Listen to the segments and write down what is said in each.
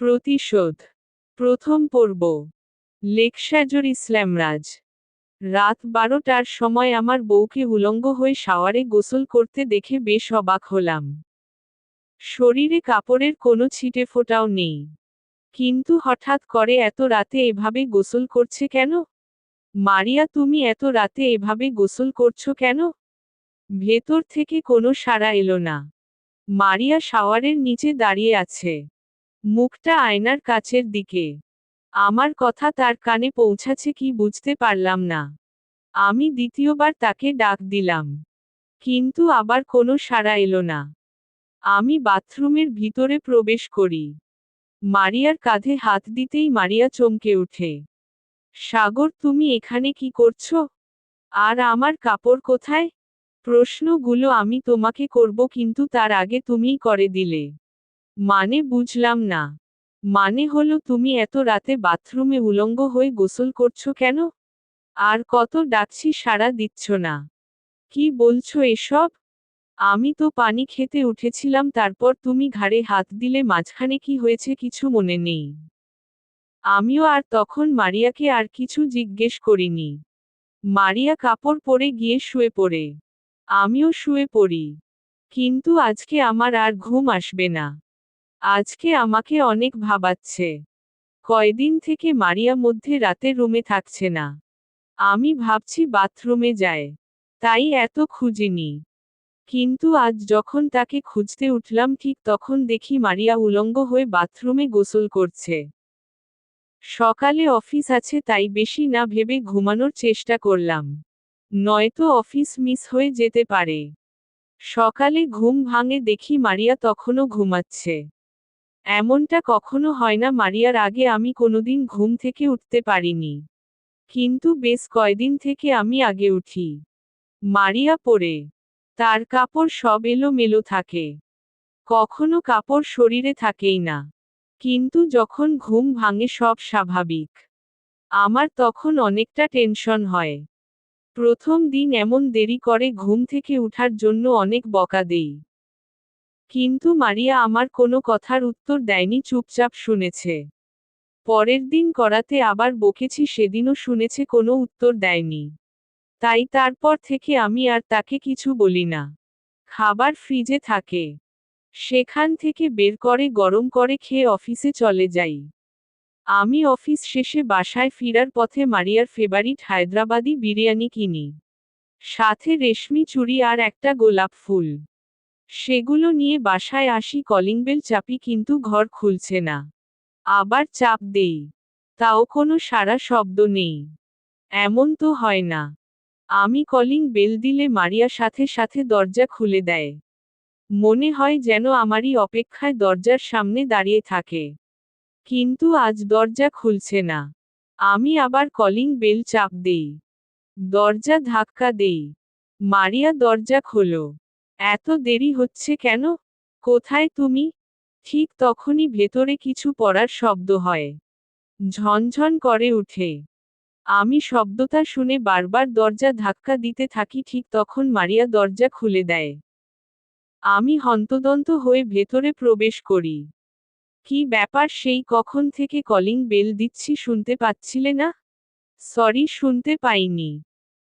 প্রতিশোধ। প্রথম পর্ব। লেকসাজর ইসলামরাজ। রাত 12টার সময় আমার বউকে উলঙ্গ হয়ে শাওয়ারে গোসল করতে দেখে বেশ অবাক হলাম। শরীরে কাপড়ের কোনো ছিটে ফোঁটাও নেই। কিন্তু হঠাৎ করে এত রাতে এভাবে গোসল করছে কেন? মারিয়া, তুমি এত রাতে এভাবে গোসল করছো কেন? ভেতর থেকে কোনো সাড়া এলো না। মারিয়া শাওয়ারের নিচে দাঁড়িয়ে আছে, মুখটা আয়নার কাছের দিকে। আমার কথা তার কানে পৌঁছাচ্ছে কি বুঝতে পারলাম না। আমি দ্বিতীয়বার তাকে ডাক দিলাম, কিন্তু আবার কোনো সাড়া এলো না। আমি বাথরুমের ভিতরে প্রবেশ করি। মারিয়ার কাঁধে হাত দিতেই মারিয়া চমকে ওঠে। সাগর, তুমি এখানে কি করছো? আর আমার কাপড় কোথায়? প্রশ্নগুলো আমি তোমাকে করব, কিন্তু তার আগে তুমিই করে দিলে। মানে বুঝলাম না। মানে হলো তুমি এত রাতে বাথরুমে উলঙ্গ হয়ে গোসল করছো কেন? আর কত ডাকছি সাড়া দিচ্ছ না। কি বলছো এসব? আমি তো পানি খেতে উঠেছিলাম, তারপর তুমি ঘাড়ে হাত দিলে, মাঝখানে কি হয়েছে কিছু মনে নেই? আমিও আর তখন মারিয়াকে আর কিছু জিজ্ঞেস করিনি। মারিয়া কাপড় পরে গিয়ে শুয়ে পড়ে। আমিও শুয়ে পড়ি। কিন্তু আজকে আমার আর ঘুম আসবে না। আজকে আমাকে অনেক ভাবাচ্ছে। কয়দিন থেকে মারিয়া মধ্যে রাতে রুমে থাকছে না। আমি ভাবছি বাথরুমে যায়, তাই এত খুঁজিনি। কিন্তু আজ যখন তাকে খুঁজতে উঠলাম, ঠিক তখন দেখি মারিয়া উলঙ্গ হয়ে বাথরুমে গোসল করছে। সকালে অফিস আছে, তাই বেশি না ভেবে ঘুমানোর চেষ্টা করলাম। নয়তো অফিস মিস হয়ে যেতে পারে। সকালে ঘুম ভাঙে দেখি মারিয়া তখনও ঘুমাচ্ছে। এমনটা কখনো হয় না, মারিয়ার আগে আমি কোনোদিন ঘুম থেকে উঠতে পারিনি। কিন্তু বেশ কয়দিন থেকে আমি আগে উঠি। মারিয়া পরে। তার কাপড় সব এলোমেলো থাকে। কখনো কাপড় শরীরে থাকেই না। কিন্তু যখন ঘুম ভাঙে সব স্বাভাবিক। আমার তখন অনেকটা টেনশন হয়। প্রথম দিন এমন দেরি করে ঘুম থেকে উঠার জন্য অনেক বকা দেই। কিন্তু মারিয়া আমার কোনো কথার উত্তর দেয়নি, চুপচাপ শুনেছে। পরের দিন করাতে আবার বকেছি, সেদিনও শুনেছে, কোনো উত্তর দেয়নি। তাই তারপর থেকে আমি আর তাকে কিছু বলি না। খাবার ফ্রিজে থাকে, সেখান থেকে বের করে গরম করে খেয়ে অফিসে চলে যাই। আমি অফিস শেষে বাসায় ফেরার পথে মারিয়ার ফেভারিট হায়দ্রাবাদি বিরিয়ানি কিনি। সাথে রেশমি চুড়ি আর একটা গোলাপ ফুল। সেগুলো নিয়ে বাসায় আসি, কলিং বেল চাপি, কিন্তু ঘর খুলছে না। আবার চাপ দেই, তাও কোনো সাড়া শব্দ নেই। এমন তো হয় না। আমি কলিং বেল দিলে মারিয়া সাথে সাথে দরজা খুলে দেয়। মনে হয় যেন আমারই অপেক্ষায় দরজার সামনে দাঁড়িয়ে থাকে। কিন্তু আজ দরজা খুলছে না। আমি আবার কলিং বেল চাপ দেই। দরজা ধাক্কা দেই। মারিয়া, দরজা খোলো। এত দেরি হচ্ছে কেন? কোথায় তুমি? ঠিক তখনই ভেতরে কিছু পড়ার শব্দ হয়। ঝনঝন করে উঠে। আমি শব্দটা শুনে বারবার দরজা ধাক্কা দিতে থাকি, ঠিক তখন মারিয়া দরজা খুলে দেয়। আমি হন্তদন্ত হয়ে ভেতরে প্রবেশ করি। কি ব্যাপার, সেই কখন থেকে কলিং বেল দিচ্ছি, শুনতে পাচ্ছিলে না? সরি, শুনতে পাইনি।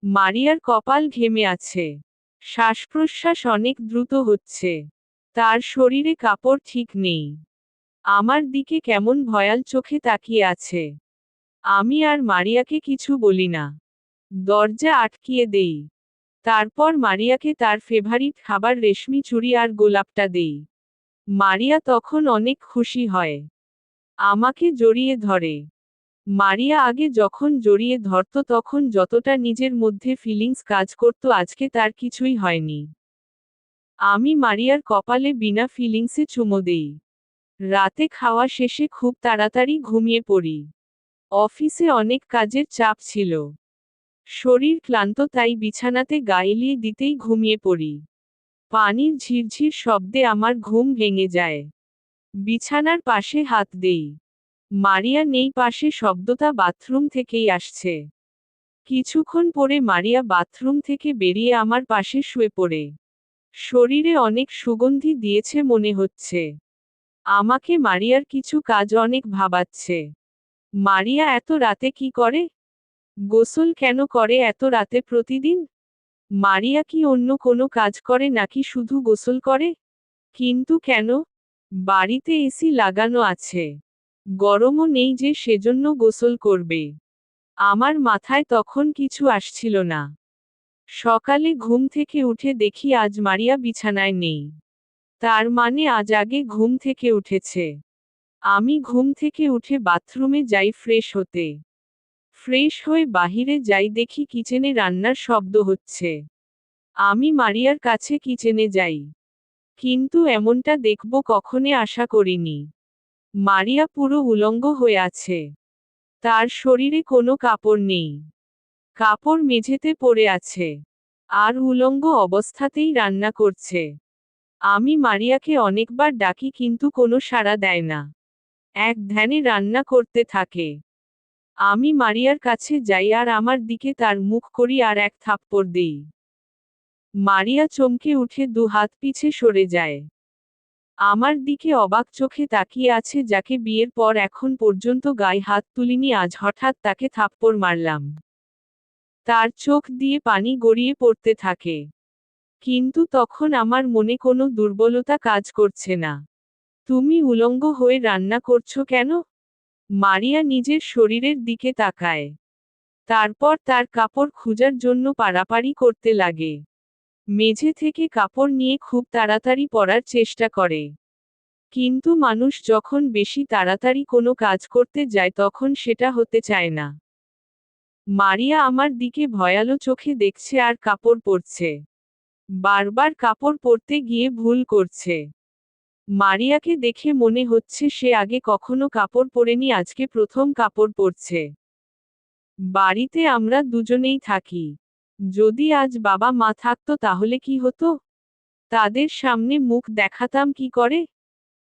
মারিয়ার কপাল ঘেমে আছে। শ্বাসপ্রশ্বাস অনেক দ্রুত হচ্ছে। তার শরীরে কাপড় ঠিক নেই। আমার দিকে কেমন ভয়াল চোখে তাকিয়ে আছে। আমি আর মারিয়াকে কিছু বলি না। দরজা আটকিয়ে দেই। তারপর মারিয়াকে তার ফেভারিট খাবার রেশমি চুড়ি আর গোলাপটা দেই। মারিয়া তখন অনেক খুশি হয়। আমাকে জড়িয়ে ধরে। মারিয়া আগে যখন জড়িয়ে ধরত তখন যতটা নিজের মধ্যে ফিলিংস কাজ করত, আজকে তার কিছুই হয়নি। আমি মারিয়ার কপালে বিনা ফিলিংসে চুমো দেই। রাতে খাওয়া শেষে খুব তাড়াতাড়ি ঘুমিয়ে পড়ি। অফিসে অনেক কাজের চাপ ছিল। শরীর ক্লান্ত, তাই বিছানাতে গা এলিয়ে দিতেই ঘুমিয়ে পড়ি। পানির ঝিরঝির শব্দে আমার ঘুম ভেঙে যায়। বিছানার পাশে হাত দেই। মারিয়া নেই পাশে, শব্দটা বাথরুম থেকেই আসছে। কিছুক্ষণ পরে মারিয়া বাথরুম থেকে বেরিয়ে আমার পাশে শুয়ে পড়ে। শরীরে অনেক সুগন্ধি দিয়েছে মনে হচ্ছে। আমাকে মারিয়ার কিছু কাজ অনেক ভাবাচ্ছে। মারিয়া এত রাতে কি করে? গোসল কেন করে এত রাতে প্রতিদিন? মারিয়া কি অন্য কোনো কাজ করে নাকি শুধু গোসল করে? কিন্তু কেন? বাড়িতে এসি লাগানো আছে। গরমও নেই যে সেজন্য গোসল করবে। আমার মাথায় তখন কিছু আসছিল না। সকালে ঘুম থেকে উঠে দেখি আজ মারিয়া বিছানায় নেই। তার মানে আজ আগে ঘুম থেকে উঠেছে। আমি ঘুম থেকে উঠে বাথরুমে যাই ফ্রেশ হতে। ফ্রেশ হয়ে বাহিরে যাই দেখি কিচেনে রান্নার শব্দ হচ্ছে। আমি মারিয়ার কাছে কিচেনে যাই। কিন্তু এমনটা দেখব কখনো আশা করিনি। মারিয়া পুরো উলঙ্গ হয়ে আছে। তার শরীরে কোনো কাপড় নেই। কাপড় মেঝেতে পড়ে আছে। আর উলঙ্গ অবস্থাতেই রান্না করছে। আমি মারিয়াকে অনেকবার ডাকি কিন্তু কোনো সাড়া দেয় না। এক ধ্যানে রান্না করতে থাকে। আমি মারিয়ার কাছে যাই আর আমার দিকে তার মুখ করি আর এক থাপ্পড় দেই। মারিয়া চমকে উঠে দুহাত পিছে সরে যায়। আমার দিকে অবাক চোখে তাকিয়ে আছে যাকে বিয়ের পর এখন পর্যন্ত গায়ে হাত তুলিনি আজ হঠাৎ তাকে থাপ্পড় মারলাম। তার চোখ দিয়ে পানি গড়িয়ে পড়তে থাকে। কিন্তু তখন আমার মনে কোনো দুর্বলতা কাজ করছে না। তুমি উলঙ্গ হয়ে রান্না করছো কেন? মারিয়া নিজের শরীরের দিকে তাকায়। তারপর তার কাপড় খোঁজার জন্য পাড়াপাড়ি করতে লাগে। মেঝে থেকে কাপড় নিয়ে খুব তাড়াতাড়ি পরার চেষ্টা করে। কিন্তু মানুষ যখন বেশি তাড়াতাড়ি কোনো কাজ করতে যায় তখন সেটা হতে চায় না। মারিয়া আমার দিকে ভয়ালো চোখে দেখছে আর কাপড় পরছে। বারবার কাপড় পরতে গিয়ে ভুল করছে। মারিয়াকে দেখে মনে হচ্ছে সে আগে কখনো কাপড় পরেনি আজকে প্রথম কাপড় পরছে। বাড়িতে আমরা দুজনেই থাকি। যদি আজ বাবা মা থাকতো তাহলে কি হতো? তাদের সামনে মুখ দেখাতাম কি করে?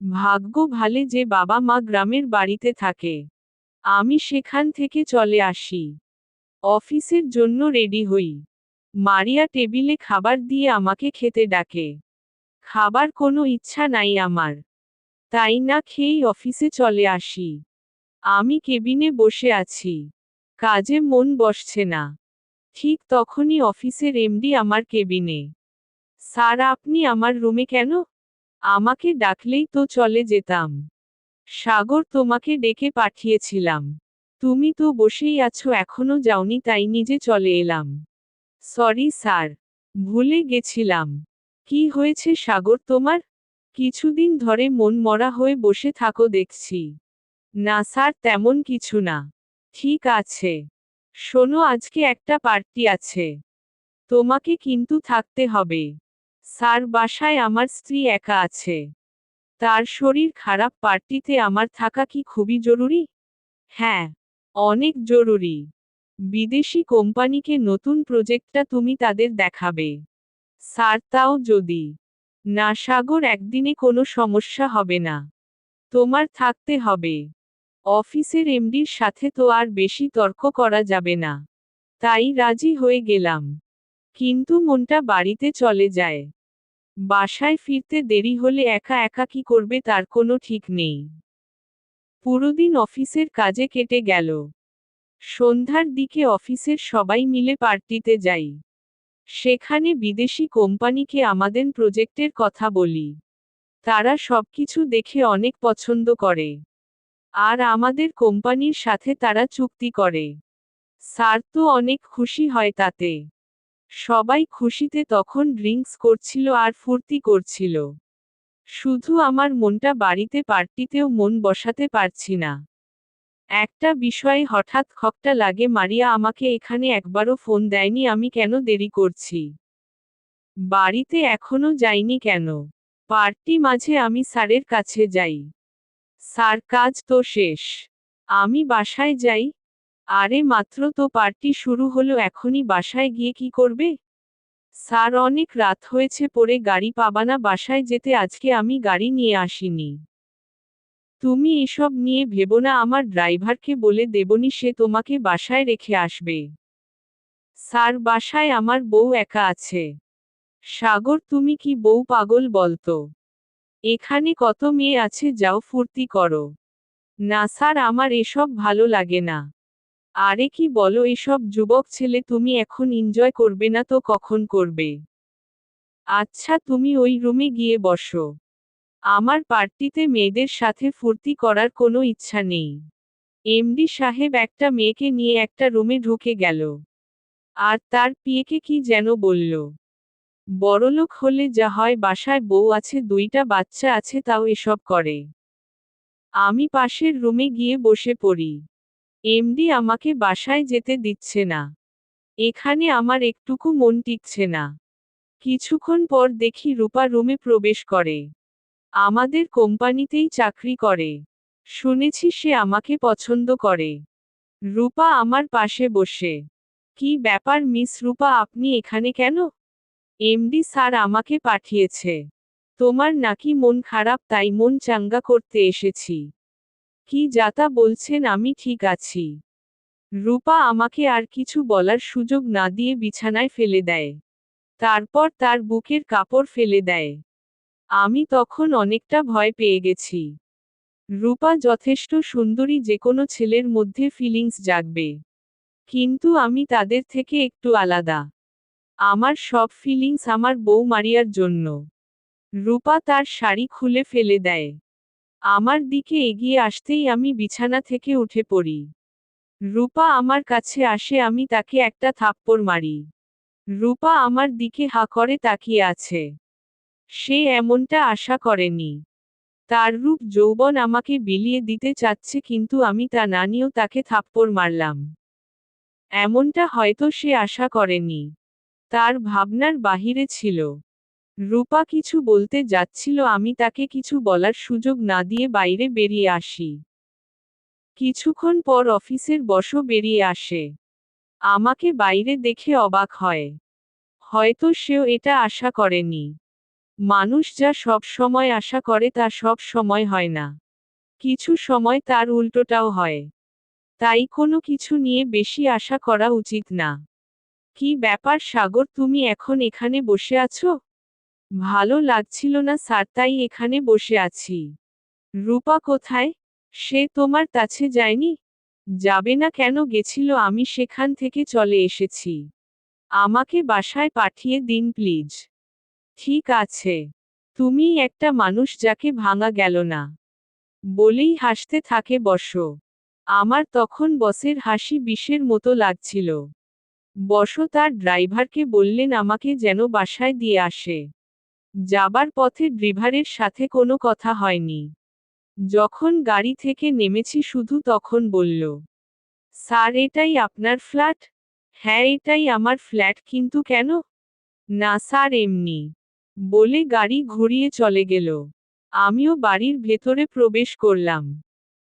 ভাগ্য ভালে যে বাবা মা গ্রামের বাড়িতে থাকে। আমি সেখান থেকে চলে আসি। অফিসের জন্য রেডি হই। মারিয়া টেবিলে খাবার দিয়ে আমাকে খেতে ডাকে। খাবার কোনো ইচ্ছা নাই আমার। তাই না খেয়েই অফিসে চলে আসি। আমি কেবিনে বসে আছি। কাজে মন বসছে না। ঠিক তখনই অফিসের এমডি আমার কেবিনে। স্যার আপনি আমার রুমে কেন? আমাকে ডাকলেই তো চলে যেতাম। সাগর তোমাকে ডেকে পাঠিয়েছিলাম। তুমি তো বসেই আছো এখনো যাওনি তাই নিজে চলে এলাম। Sorry sir. ভুলে গেছিলাম। কি হয়েছে সাগর তোমার? কিছুদিন ধরে মন মরা হয়ে বসে থাকো দেখছি। না স্যার তেমন কিছু না। ঠিক আছে। শোনো আজকে একটা পার্টি আছে। তোমাকে কিন্তু থাকতে হবে। স্যার বাসায় আমার স্ত্রী একা আছে। তার শরীর খারাপ পার্টিতে আমার থাকা কি খুবই জরুরি? হ্যাঁ। অনেক জরুরি। বিদেশি কোম্পানিকে নতুন প্রজেক্টটা তুমি তাদের দেখাবে। স্যার তাও যদি। না সাগর একদিনে কোনো সমস্যা হবে না। তোমার থাকতে হবে। অফিসের এমডির সাথে তো আর বেশি তর্ক করা যাবে না। তাই রাজি হয়ে গেলাম। কিন্তু মনটা বাড়িতে চলে যায়। বাসায় ফিরতে দেরি হলে একা একা কি করবে তার কোনো ঠিক নেই। পুরোদিন অফিসের কাজে কেটে গেল। সন্ধ্যার দিকে অফিসের সবাই মিলে পার্টিতে যাই। সেখানে বিদেশি কোম্পানিকে আমাদের প্রজেক্টের কথা বলি। তারা সবকিছু দেখে অনেক পছন্দ করে। আর আমাদের কোম্পানির সাথে তারা চুক্তি করে। স্যার তো অনেক খুশি হয় তাতে। সবাই খুশিতে তখন ড্রিঙ্কস করছিল আর ফুর্তি করছিল। শুধু আমার মনটা বাড়িতে পার্টিতেও মন বসাতে পারছি না। একটা বিষয়ে হঠাৎ খকটা লাগে মারিয়া আমাকে এখানে একবারও ফোন দেয়নি আমি কেন দেরি করছি। বাড়িতে এখনো যাইনি কেন? পার্টি মাঝে আমি স্যারের কাছে যাই। স্যার কাজ তো শেষ। আমি বাসায় যাই। আরে মাত্র তো পার্টি শুরু হলো এখনই বাসায় গিয়ে কি করবে? স্যার অনেক রাত হয়েছে পরে গাড়ি পাবানা বাসায় যেতে আজকে আমি গাড়ি নিয়ে আসিনি। তুমি এসব নিয়ে ভেবো না আমার ড্রাইভারকে বলে দেবনি সে তোমাকে বাসায় রেখে আসবে। স্যার বাসায় আমার বউ একা আছে। সাগর তুমি কি বউ পাগল বলতো? এখানে কত মেয়ে আছে, যাও ফুর্তি করো। না স্যার, আমার এসব ভালো লাগে না। আরে কি বলো এসব, যুবক ছেলে, তুমি এখন এনজয় করবে না তো কখন করবে? আচ্ছা তুমি ওই রুমে গিয়ে বসো। আমার পার্টিতে মেয়েদের সাথে ফুর্তি করার কোনো ইচ্ছা নেই। এমডি সাহেব একটা মেয়েকে নিয়ে একটা রুমে ঢুকে গেল। আর তার পিয়েকে কি যেন বলল। বড়লোক হলে যা হয়, বাসায় বউ আছে, 2টা বাচ্চা আছে, তাও এসব করে। আমি পাশের রুমে গিয়ে বসে পড়ি। এমডি আমাকে বাসায় যেতে দিচ্ছে না। এখানে আমার একটুকু মন টিকছে না। কিছুক্ষণ পর দেখি রূপা রুমে প্রবেশ করে। আমাদের কোম্পানিতেই চাকরি করে। শুনেছি সে আমাকে পছন্দ করে। রূপা আমার পাশে বসে। কি ব্যাপার মিস রূপা, আপনি এখানে কেন? এমডি স্যার আমাকে পাঠিয়েছে। তোমার নাকি মন খারাপ, তাই মন চাঙ্গা করতে এসেছি। কি যাতা বলছেন, আমি ঠিক আছি। রূপা আমাকে আর কিছু বলার সুযোগ না দিয়ে বিছানায় ফেলে দেয়। তারপর তার বুকের কাপড় ফেলে দেয়। আমি তখন অনেকটা ভয় পেয়ে গেছি। রূপা যথেষ্ট সুন্দরী, যেকোনো ছেলের মধ্যে ফিলিংস জাগবে। কিন্তু আমি তাদের থেকে একটু আলাদা। আমার সব ফিলিংস আমার বউ মারিয়ার জন্য। রূপা তার শাড়ি খুলে ফেলে দেয়। আমার দিকে এগিয়ে আসতেই আমি বিছানা থেকে উঠে পড়ি। রূপা আমার কাছে আসে, আমি তাকে একটা থাপ্পড় মারি। রূপা আমার দিকে হা করে তাকিয়ে আছে। সে এমনটা আশা করেনি। তার রূপ যৌবন আমাকে বিলিয়ে দিতে চাচ্ছে, কিন্তু আমি তা না নিয়েও তাকে থাপ্পড় মারলাম। এমনটা হয়তো সে আশা করেনি। তার ভাবনার বাহিরে ছিল। রূপা কিছু বলতে যাচ্ছিল, আমি তাকে কিছু বলার সুযোগ না দিয়ে বাইরে বেরিয়ে আসি। কিছুক্ষণ পর অফিসের বসও বেরিয়ে আসে। আমাকে বাইরে দেখে অবাক হয়। হয়তো সেও এটা আশা করেনি। মানুষ যা সব সময় আশা করে তা সব সময় হয় না। কিছু সময় তার উল্টোটাও হয়। তাই কোনো কিছু নিয়ে বেশি আশা করা উচিত না। কি ব্যাপার সাগর, তুমি এখন এখানে বসে আছো? ভালো লাগছিল না স্যার, তাই এখানে বসে আছি। রূপা কোথায়? সে তোমার কাছে যায়নি? যাবে না কেন? গেছিল, আমি সেখান থেকে চলে এসেছি। আমাকে বাসায় পাঠিয়ে দিন প্লিজ। ঠিক আছে। তুমিই একটা মানুষ যাকে ভাঙা গেল না। বলেই হাসতে থাকে বসো। আমার তখন বসের হাসি বিষের মতো লাগছিল। বসো তার ড্রাইভারকে বললেন আমাকে যেন বাসায় দিয়ে আসে। যাবার পথে ড্রাইভারের সাথে কোনো কথা হয়নি। যখন গাড়ি থেকে নেমেছি শুধু তখন বলল, স্যার এটাই আপনার ফ্ল্যাট? হ্যাঁ এটাই আমার ফ্ল্যাট, কিন্তু কেন? না স্যার এমনি। বলে গাড়ি ঘুরিয়ে চলে গেল। আমিও বাড়ির ভেতরে প্রবেশ করলাম।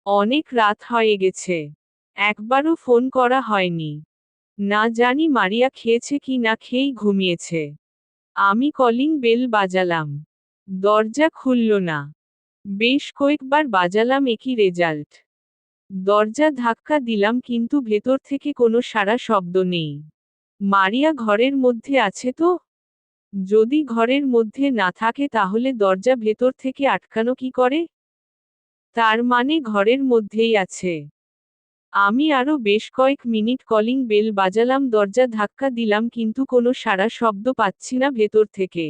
অনেক রাত হয়ে গেছে। একবারও ফোন করা হয়নি। না জানি মারিয়া খেয়েছে কি না খেয়েই ঘুমিয়েছে। আমি কলিং বেল বাজালাম। দরজা খুলল না। বেশ কয়েকবার বাজালাম, একই রেজাল্ট। দরজা ধাক্কা দিলাম, কিন্তু ভেতর থেকে কোনো সাড়া শব্দ নেই। মারিয়া ঘরের মধ্যে আছে তো? যদি ঘরের মধ্যে না থাকে তাহলে দরজা ভেতর থেকে আটকানো কি করে? তার মানে ঘরের মধ্যেই আছে। আমি আরও বেশ কয়েক মিনিট কলিং বেল বাজালাম, দরজা ধাক্কা দিলাম, কিন্তু কোনো সাড়া শব্দ পাচ্ছি না ভেতর থেকে।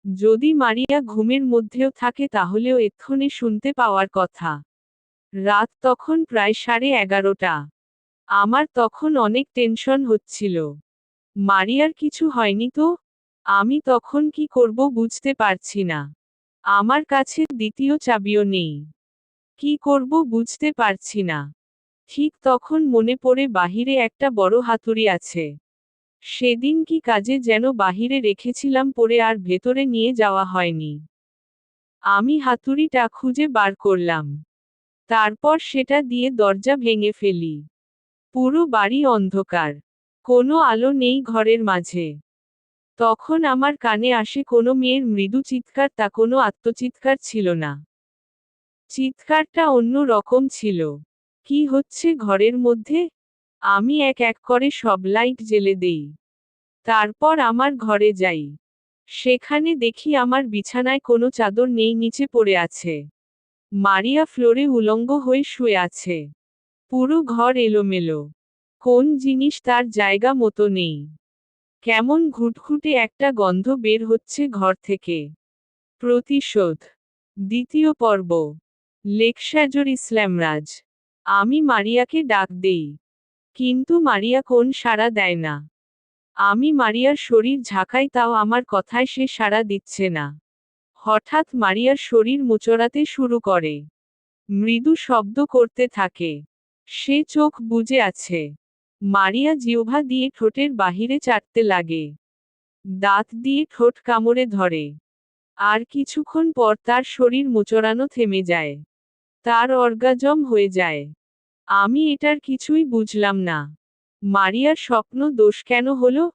যদি মারিয়া ঘুমের মধ্যেও থাকে তাহলেও এক্ষুনি শুনতে পাওয়ার কথা। রাত তখন প্রায় 11:30। আমার তখন অনেক টেনশন হচ্ছিল। মারিয়ার কিছু হয়নি তো? আমি তখন কি করব বুঝতে পারছি না। আমার কাছে দ্বিতীয় চাবিও নেই। কি করব বুঝতে পারছি না। ঠিক তখন মনে পড়ে বাহিরে একটা বড় হাতুড়ি আছে। সেদিন কি কাজে যেন বাহিরে রেখেছিলাম পরে, আর ভেতরে নিয়ে যাওয়া হয়নি। আমি হাতুড়িটা খুঁজে বার করলাম। তারপর সেটা দিয়ে দরজা ভেঙে ফেলি। পুরো বাড়ি অন্ধকার। কোনো আলো নেই ঘরের মাঝে। তখন আমার কানে আসে কোনো মেয়ের মৃদু চিৎকার, তা কোনো আত্মচিৎকার ছিল না। চিৎকারটা অন্য রকম ছিল। কি হচ্ছে ঘরের মধ্যে? আমি এক এক করে সব লাইট জ্বেলে দেই। তারপর আমার ঘরে যাই। সেখানে দেখি আমার বিছানায় কোনো চাদর নেই, নিচে পড়ে আছে। মারিয়া ফ্লোরে উলঙ্গ হয়ে শুয়ে আছে। পুরো ঘর এলোমেলো। কোন জিনিস তার জায়গা মতো নেই। কেমন ঘুটঘুটে একটা গন্ধ বের হচ্ছে ঘর থেকে। প্রতিশোধ। দ্বিতীয় পর্ব। লেকসাজর ইসলামরাজ। আমি মারিয়াকে ডাক দেই। কিন্তু মারিয়া কোন সাড়া দেয় না। আমি মারিয়ার শরীর ঝাঁকাই, তাও আমার কথায় সে সাড়া দিচ্ছে না। হঠাৎ মারিয়ার শরীর মোচড়াতে শুরু করে। মৃদু শব্দ করতে থাকে। সে চোখ বুজে আছে। মারিয়া জিহ্বা দিয়ে ঠোঁটের বাহিরে চাটতে লাগে। দাঁত দিয়ে ঠোঁট কামড়ে ধরে। আর কিছুক্ষণ পর তার শরীর মোচড়ানো থেমে যায়। তার অর্গাজম হয়ে যায়। আমি এটার কিছুই বুঝলাম না। মারিয়ার স্বপ্ন দোষ কেন হলো?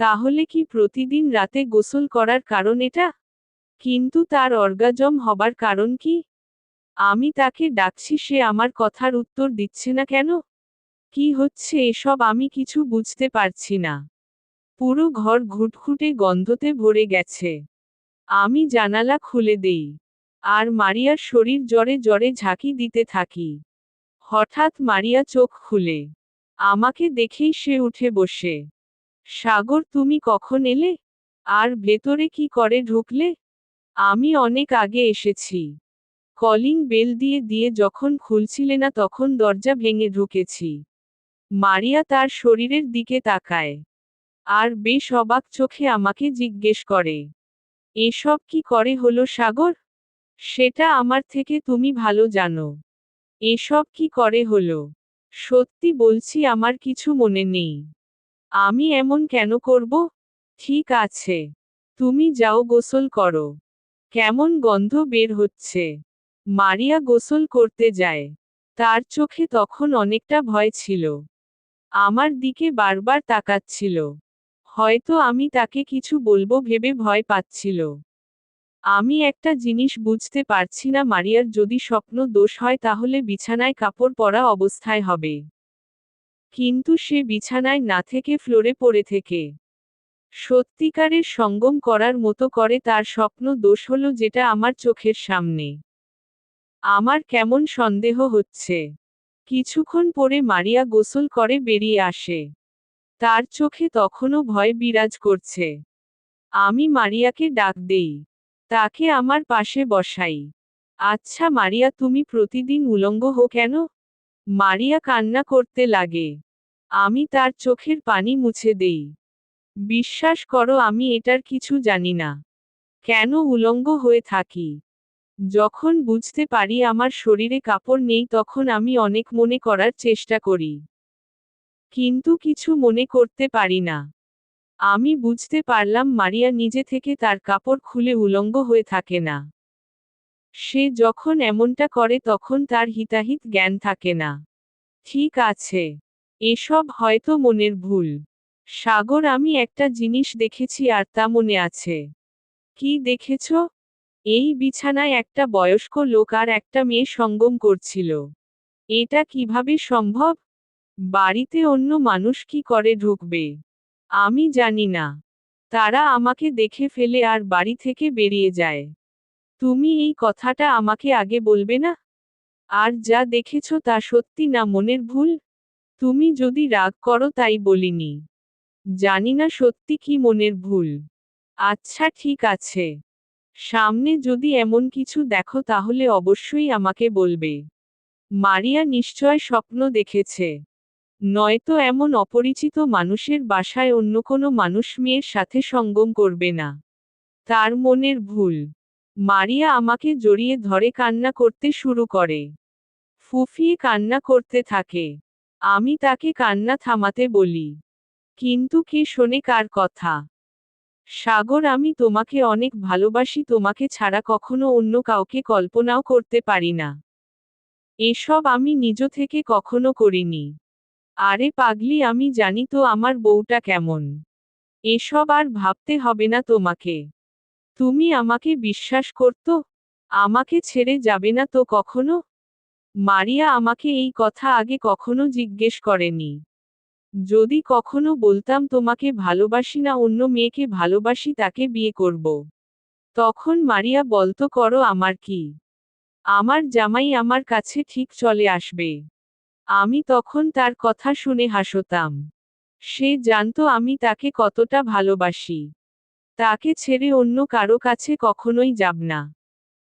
তাহলে কি প্রতিদিন রাতে গোসল করার কারণ এটা? কিন্তু তার অর্গাজম হবার কারণ কি? আমি তাকে ডাকছি, সে আমার কথার উত্তর দিচ্ছে না কেন? কি হচ্ছে এসব আমি কিছু বুঝতে পারছি না। পুরো ঘর ঘুটঘুটে গন্ধতে ভরে গেছে। আমি জানালা খুলে দেই। আর মারিয়ার শরীর জ্বরে জ্বরে ঝাঁকি দিতে থাকি। হঠাৎ মারিয়া চোখ খুলে। আমাকে দেখেই সে উঠে বসে। সাগর, তুমি কখন এলে? আর ভেতরে কি করে ঢুকলে? আমি অনেক আগে এসেছি। কলিং বেল দিয়ে দিয়ে যখন খুলছিলে না তখন দরজা ভেঙে ঢুকেছি। মারিয়া তার শরীরের দিকে তাকায়। আর বেশ অবাক চোখে আমাকে জিজ্ঞেস করে, এসব কি করে হলো সাগর? সেটা আমার থেকে তুমি ভালো জানো। এসব কি করে হলো? সত্যি বলছি, আমার কিছু মনে নেই। আমি এমন কেন করব? ঠিক আছে। তুমি যাও গোসল করো। কেমন গন্ধ বের হচ্ছে। মারিয়া গোসল করতে যায়। তার চোখে তখন অনেকটা ভয় ছিল। আমার দিকে বারবার তাকাচ্ছিল। হয়তো আমি তাকে কিছু বলবো ভেবে ভয় পাচ্ছিল। আমি একটা জিনিস বুঝতে পারছি না, মারিয়ার যদি স্বপ্ন দোষ হয় তাহলে বিছানায় কাপড় পরা অবস্থায় হবে। কিন্তু সে বিছানায় না থেকে ফ্লোরে পড়ে থেকে সত্যিকারের সঙ্গম করার মতো করে, তার স্বপ্ন দোষ হলো যেটা আমার চোখের সামনে। আমার কেমন সন্দেহ হচ্ছে। কিছুক্ষণ পরে মারিয়া গোসল করে বেরিয়ে আসে। তার চোখে তখনও ভয় বিরাজ করছে। আমি মারিয়াকে ডাক দেই। তাকে আমার পাশে বসাই। আচ্ছা মারিয়া, তুমি প্রতিদিন উলঙ্গ হো কেন? মারিয়া কান্না করতে লাগে। আমি তার চোখের পানি মুছে দেই। বিশ্বাস করো, আমি এটার কিছু জানি না। কেন উলঙ্গ হয়ে থাকি? যখন বুঝতে পারি আমার শরীরে কাপড় নেই তখন আমি অনেক মনে করার চেষ্টা করি। কিন্তু কিছু মনে করতে পারি না। আমি বুঝতে পারলাম মারিয়া নিজে থেকে তার কাপড় খুলে উলঙ্গ হয়ে থাকে না। সে যখন এমনটা করে তখন তার হিতাহিত জ্ঞান থাকে না। ঠিক আছে। এসব হয়তো মনের ভুল। সাগর, আমি একটা জিনিস দেখেছি আর তা মনে আছে। কি দেখেছ? এই বিছানায় একটা বয়স্ক লোক আর একটা মেয়ে সঙ্গম করছিল। এটা কিভাবে সম্ভব? বাড়িতে অন্য মানুষ কি করে ঢুকবে? আমি জানি না। তারা আমাকে দেখে ফেলে আর বাড়ি থেকে বেরিয়ে যায়। তুমি এই কথাটা আমাকে আগে বলবে না? আর যা দেখেছ তা সত্যি না মনের ভুল? তুমি যদি রাগ করো তাই বলিনি। জানি না সত্যি কি মনের ভুল। আচ্ছা ঠিক আছে। সামনে যদি এমন কিছু দেখো তাহলে অবশ্যই আমাকে বলবে। মারিয়া নিশ্চয় স্বপ্ন দেখেছে। নয়তো এমন অপরিচিত মানুষের বাসায় অন্য কোনো মানুষ মেয়ের সাথে সঙ্গম করবে না। তার মনের ভুল। মারিয়া আমাকে জড়িয়ে ধরে কান্না করতে শুরু করে। ফুফিয়ে কান্না করতে থাকে। আমি তাকে কান্না থামাতে বলি। কিন্তু কে শোনে কার কথা? সাগর, আমি তোমাকে অনেক ভালোবাসি, তোমাকে ছাড়া কখনো অন্য কাউকে কল্পনাও করতে পারি না। এসব আমি নিজ থেকে কখনো করিনি। আরে পাগলি, আমি জানি তো আমার বউটা কেমন। এসব আর ভাবতে হবে না তোমাকে। তুমি আমাকে বিশ্বাস করতো? আমাকে ছেড়ে যাবে না তো কখনো? মারিয়া আমাকে এই কথা আগে কখনো জিজ্ঞেস করেনি। যদি কখনো বলতাম তোমাকে ভালোবাসি না, অন্য মেয়েকে ভালোবাসি, তাকে বিয়ে করব, তখন মারিয়া বলতো করো, আমার কি, আমার জামাই আমার কাছে ঠিক চলে আসবে। আমি তখন তার কথা শুনে হাসতাম। সে জানতো আমি তাকে কতটা ভালোবাসি। তাকে ছেড়ে অন্য কারো কাছে কখনোই যাব না।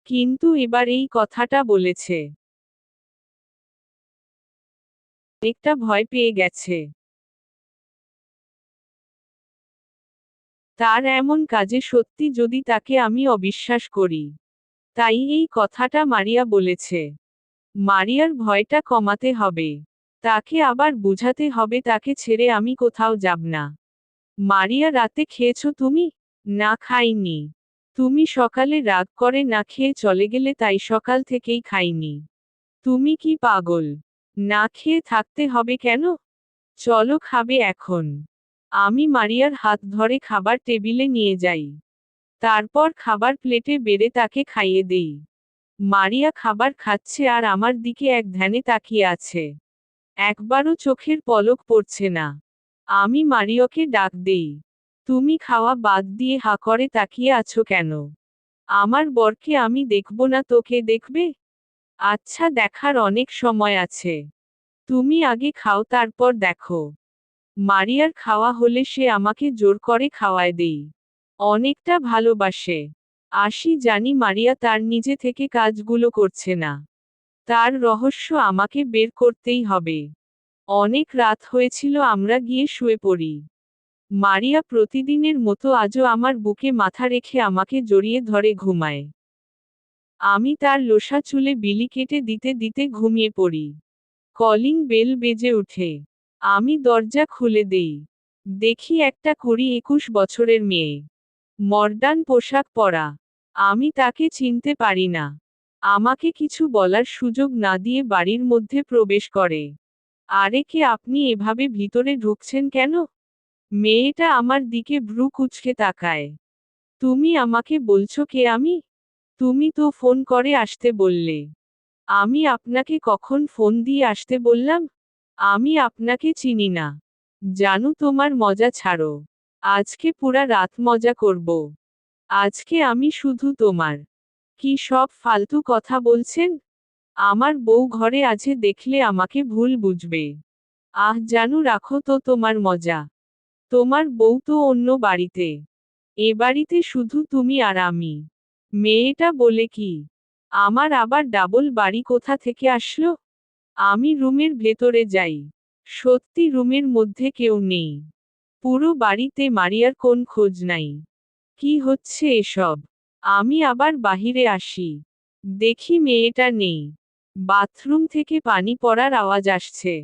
কিন্তু এবার এই কথাটা বলেছে, অনেকটা ভয় পেয়ে গেছে। তার এমন কাজে সত্যি যদি তাকে আমি অবিশ্বাস করি। তাই এই কথাটা মারিয়া বলেছে। মারিয়ার ভয়টা কমাতে হবে। তাকে আবার বুঝাতে হবে তাকে ছেড়ে আমি কোথাও যাব না। মারিয়া, রাতে খেয়েছো তুমি? না, খাইনি। তুমি সকালে রাগ করে না খেয়ে চলে গেলে, তাই সকাল থেকেই খাইনি। তুমি কি পাগল? না খেয়ে থাকতে হবে কেন? চলো, খাবে এখন। আমি মারিয়ার হাত ধরে খাবার টেবিলে নিয়ে যাই। তারপর খাবার প্লেটে বেড়ে তাকে খাইয়ে দেই। মারিয়া খাবার খাচ্ছে আর আমার দিকে এক ধ্যানে তাকিয়ে আছে। একবারও চোখের পলক পড়ছে না। আমি মারিয়াকে ডাক দেই। তুমি খাওয়া বাদ দিয়ে হা করে তাকিয়ে আছো কেন? আমার বরকে আমি দেখব না, তোকে দেখবে? আচ্ছা, দেখার অনেক সময় আছে। তুমি আগে খাও, তারপর দেখো। মারিয়ার খাওয়া হলে সে আমাকে জোর করে খাওয়ায় দেই। অনেকটা ভালোবাসে। আসি, জানি মারিয়া তার নিজে থেকে কাজগুলো করছে না। তার রহস্য আমাকে বের করতেই হবে। অনেক রাত হয়েছিল, আমরা গিয়ে শুয়ে পড়ি। মারিয়া প্রতিদিনের মতো আজও আমার বুকে মাথা রেখে আমাকে জড়িয়ে ধরে ঘুমায়। আমি তার লোসা চুলে বিলি কেটে দিতে দিতে ঘুমিয়ে পড়ি। কলিং বেল বেজে ওঠে। আমি দরজা খুলে দেই। দেখি একটা 20-21 বছরের মেয়ে। মডার্ন পোশাক পরা। আমি তাকে চিনতে পারি না। আমাকে কিছু বলার সুযোগ না দিয়ে বাড়ির মধ্যে প্রবেশ করে। আরে কে আপনি, এভাবে ভিতরে ঢুকছেন কেন? মেয়েটা আমার দিকে ভ্রু কুঁচকে তাকায়। তুমি আমাকে বলছো কে আমি? তুমি তো ফোন করে আসতে বললে। আমি আপনাকে কখন ফোন দিয়ে আসতে বললাম? আমি আপনাকে চিনি না। জানু, তোমার মজা ছাড়ো। আজকে পুরা রাত মজা করব। আজকে আমি শুধু তোমার। কি সব ফালতু কথা বলছেন? আমার বউ ঘরে আছে, দেখলে আমাকে ভুল বুঝবে। আহ জানু, রাখো তো তোমার মজা। তোমার বউ তো অন্য বাড়িতে। এ বাড়িতে শুধু তুমি আর আমি। মেয়েটা বলে কি? আমার আবার ডাবল বাড়ি কোথা থেকে আসলো? আমি রুমের ভেতরে যাই। সত্যি রুমের মধ্যে কেউ নেই। পুরো বাড়িতে মারিয়ার কোন খোঁজ নাই। কি হচ্ছে এসব? আমি আবার বাহিরে আসি। দেখি মেয়েটা নেই। বাথরুম থেকে পানি পড়ার আওয়াজ আসছে।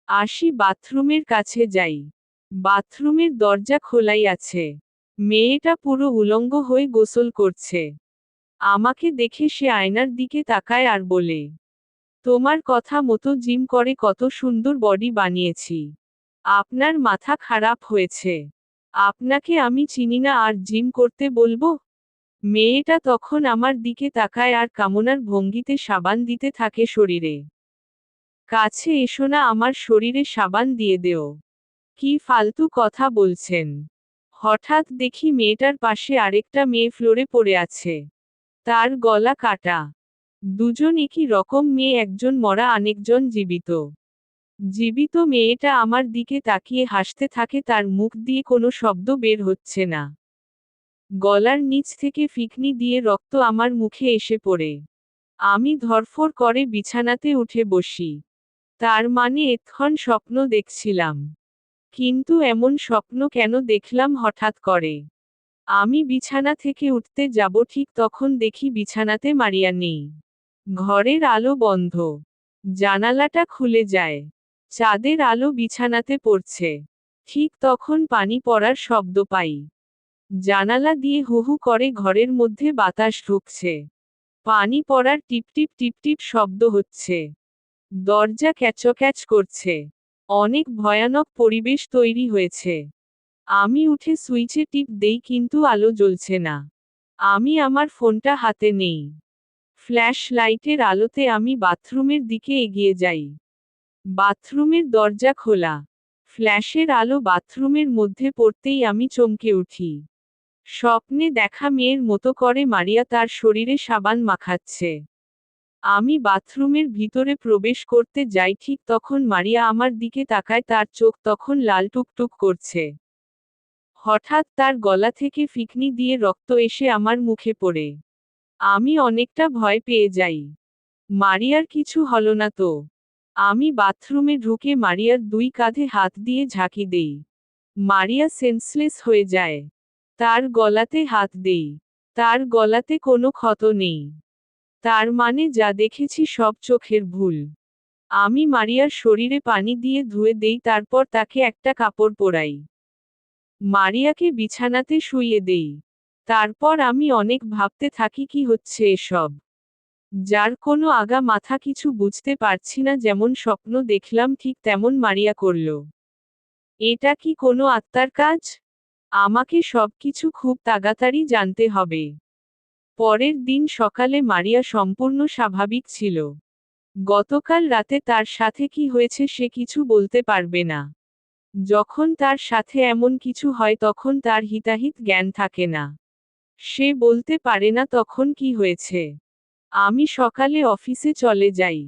আসি, বাথরুমের কাছে যাই। বাথরুমের দরজা খোলাই আছে। মেয়েটা পুরো উলঙ্গ হয়ে গোসল করছে। আমাকে দেখে সে আয়নার দিকে তাকায় আর বলে, তোমার কথা মতো জিম করে কত সুন্দর বডি বানিয়েছি। আপনার মাথা খারাপ হয়েছে? আপনাকে আমি চিনি না আর জিম করতে বলবো? মেয়েটা তখন আমার দিকে তাকায় আর কামনার ভঙ্গিতে সাবান দিতে থাকে শরীরে। কাছে এসো না, আমার শরীরে সাবান দিয়ে দেও। কি ফালতু কথা বলছেন? হঠাৎ দেখি মেয়েটার পাশে আরেকটা মেয়ে ফ্লোরে পড়ে আছে। তার গলা কাটা। দুজন একই রকম মেয়ে, একজন মরা আরেকজন জীবিত। জীবিত মেয়েটা আমার দিকে তাকিয়ে হাসতে থাকে, তার মুখ দিয়ে কোনো শব্দ বের হচ্ছে না। গলার নিচ থেকে ফিকনি দিয়ে রক্ত আমার মুখে এসে পড়ে। আমি ধরফর করে বিছানাতে উঠে বসি। তার মানে এতক্ষণ স্বপ্ন দেখছিলাম। কিন্তু এমন স্বপ্ন কেন দেখলাম হঠাৎ করে? আমি বিছানা থেকে উঠতে যাব, ঠিক তখন দেখি বিছানাতে মারিয়া নেই। ঘরের আলো বন্ধ। জানালাটা খুলে যায়। চাঁদের আলো বিছানাতে পড়ছে। ঠিক তখন পানি পড়ার শব্দ পাই। জানালা দিয়ে হু হু করে ঘরের মধ্যে বাতাস ঢুকছে। পানি পড়ার টিপটিপ টিপটিপ শব্দ হচ্ছে। দরজা ক্যাচক্যাচ করছে। অনেক ভয়ানক পরিবেশ তৈরি হয়েছে। আমি উঠে সুইচে টিপ দেই, কিন্তু আলো জ্বলছে না। আমি আমার ফোনটা হাতে নেই। ফ্ল্যাশ লাইটের আলোতে আমি বাথরুমের দিকে এগিয়ে যাই। বাথরুমের দরজা খোলা। ফ্ল্যাশের আলো বাথরুমের মধ্যে পড়তেই আমি চমকে উঠি। স্বপ্নে দেখা মেয়ের মতো করে মারিয়া তার শরীরে সাবান মাখাচ্ছে। আমি বাথরুমের ভিতরে প্রবেশ করতে যাই, ঠিক তখন মারিয়া আমার দিকে তাকায়, তার চোখ তখন লাল টুকটুক করছে। হঠাৎ তার গলা থেকে ফিকনি দিয়ে রক্ত এসে আমার মুখে পড়ে। আমি অনেকটা ভয় পেয়ে যাই। মারিয়ার কিছু হলো না তো? আমি বাথরুমে ঢুকে মারিয়ার দুই কাঁধে হাত দিয়ে ঝাঁকি দেই। মারিয়া সেন্সলেস হয়ে যায়। তার গলাতে হাত দেই। তার গলাতে কোনো ক্ষত নেই। তার মানে যা দেখেছি সব চোখের ভুল। আমি মারিয়ার শরীরে পানি দিয়ে ধুয়ে দেই, তারপর তাকে একটা কাপড় পরাই। মারিয়াকে বিছানাতে শুইয়ে দেই। তারপর আমি অনেক ভাবতে থাকি কি হচ্ছে এসব। যার কোনো আগা মাথা কিছু বুঝতে পারছি না, যেমন স্বপ্ন দেখলাম ঠিক তেমন মারিয়া করল। এটা কি কোনো আত্মার কাজ? আমাকে সবকিছু খুব তাড়াতাড়ি জানতে হবে। পরের দিন সকালে মারিয়া সম্পূর্ণ স্বাভাবিক ছিল। গতকাল রাতে তার সাথে কি হয়েছে সে কিছু বলতে পারবে না। যখন তার সাথে এমন কিছু হয় তখন তার হিতাহিত জ্ঞান থাকে না। সে বলতে পারে না তখন কি হয়েছে। আমি সকালে অফিসে চলে যাই।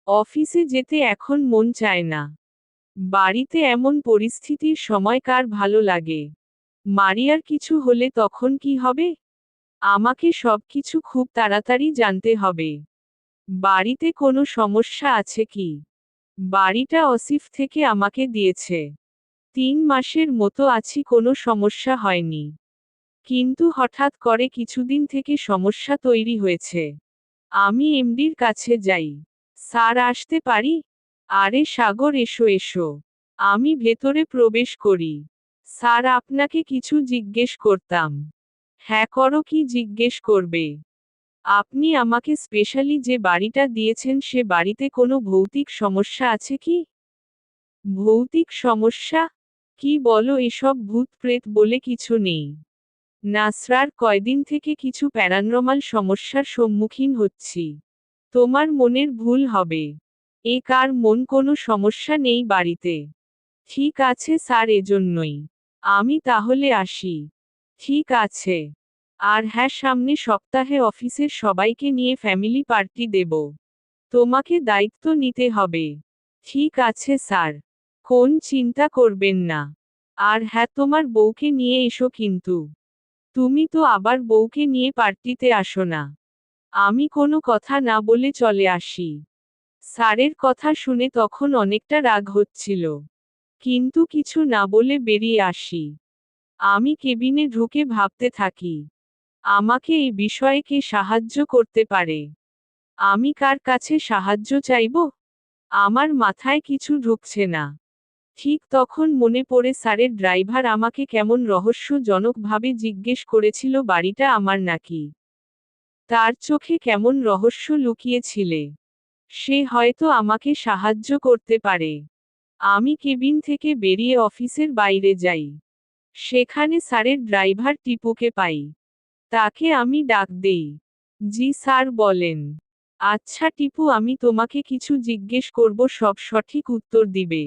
অফিসে যেতে এখন মন চায় না। বাড়িতে এমন পরিস্থিতির সময় কার ভালো লাগে? মারিয়ার কিছু হলে তখন কি হবে? আমাকে সবকিছু খুব তাড়াতাড়ি জানতে হবে। বাড়িতে কোনো সমস্যা আছে কি? বাড়িটা অসিফ থেকে আমাকে দিয়েছে। 3 মাসের মতো আছি, কোনো সমস্যা হয়নি। কিন্তু হঠাৎ করে কিছুদিন থেকে সমস্যা তৈরি হয়েছে। আমি এমডির কাছে যাই। স্যার, আসতে পারি? আরে সাগর, এসো এসো। আমি ভেতরে প্রবেশ করি। স্যার, আপনাকে কিছু জিজ্ঞেস করতাম। হ্যাঁ করো, কি জিজ্ঞেস করবে? আপনি আমাকে স্পেশালি যে বাড়িটা দিয়েছেন সে বাড়িতে কোনো ভৌতিক সমস্যা আছে কি? ভৌতিক সমস্যা? কি বলো এসব? ভূত প্রেত বলে কিছু নেই। নাসরার কয়দিন থেকে কিছু প্যারানর্মাল সমস্যার সম্মুখীন হচ্ছি। তোমার মনের ভুল হবে। এ কার মন? কোনো সমস্যা নেই বাড়িতে। ঠিক আছে স্যার, এজন্যই। আমি তাহলে আসি। ঠিক আছে। আর হ্যাঁ, সামনে সপ্তাহে অফিসের সবাইকে নিয়ে ফ্যামিলি পার্টি দেব। তোমাকে দায়িত্ব নিতে হবে। ঠিক আছে স্যার। কোন চিন্তা করবেন না। আর হ্যাঁ, তোমার বউকে নিয়ে এসো কিন্তু। তুমি তো আবার বউকে নিয়ে পার্টিতে আসো না। আমি কোনো কথা না বলে চলে আসি। স্যারের কথা শুনে তখন অনেকটা রাগ হচ্ছিল। কিন্তু কিছু না বলে বেরিয়ে আসি। আমি কেবিনে ঢুকে ভাবতে থাকি, আমাকে এই বিষয়ে কে সাহায্য করতে পারে? আমি কার কাছে সাহায্য চাইব? আমার মাথায় কিছু ঢুকছে না। ঠিক তখন মনে পড়ে স্যারের ড্রাইভার আমাকে কেমন রহস্যজনকভাবে জিজ্ঞেস করেছিল বাড়িটা আমার নাকি। তার চোখে কেমন রহস্য লুকিয়েছিলে। সে হয়তো আমাকে সাহায্য করতে পারে। আমি কেবিন থেকে বেরিয়ে অফিসের বাইরে যাই। সেখানে স্যারের ড্রাইভার টিপুকে পাই। তাকে আমি ডাক দেই। জি স্যার, বলেন। আচ্ছা টিপু, আমি তোমাকে কিছু জিজ্ঞেস করব, সব সঠিক উত্তর দিবে।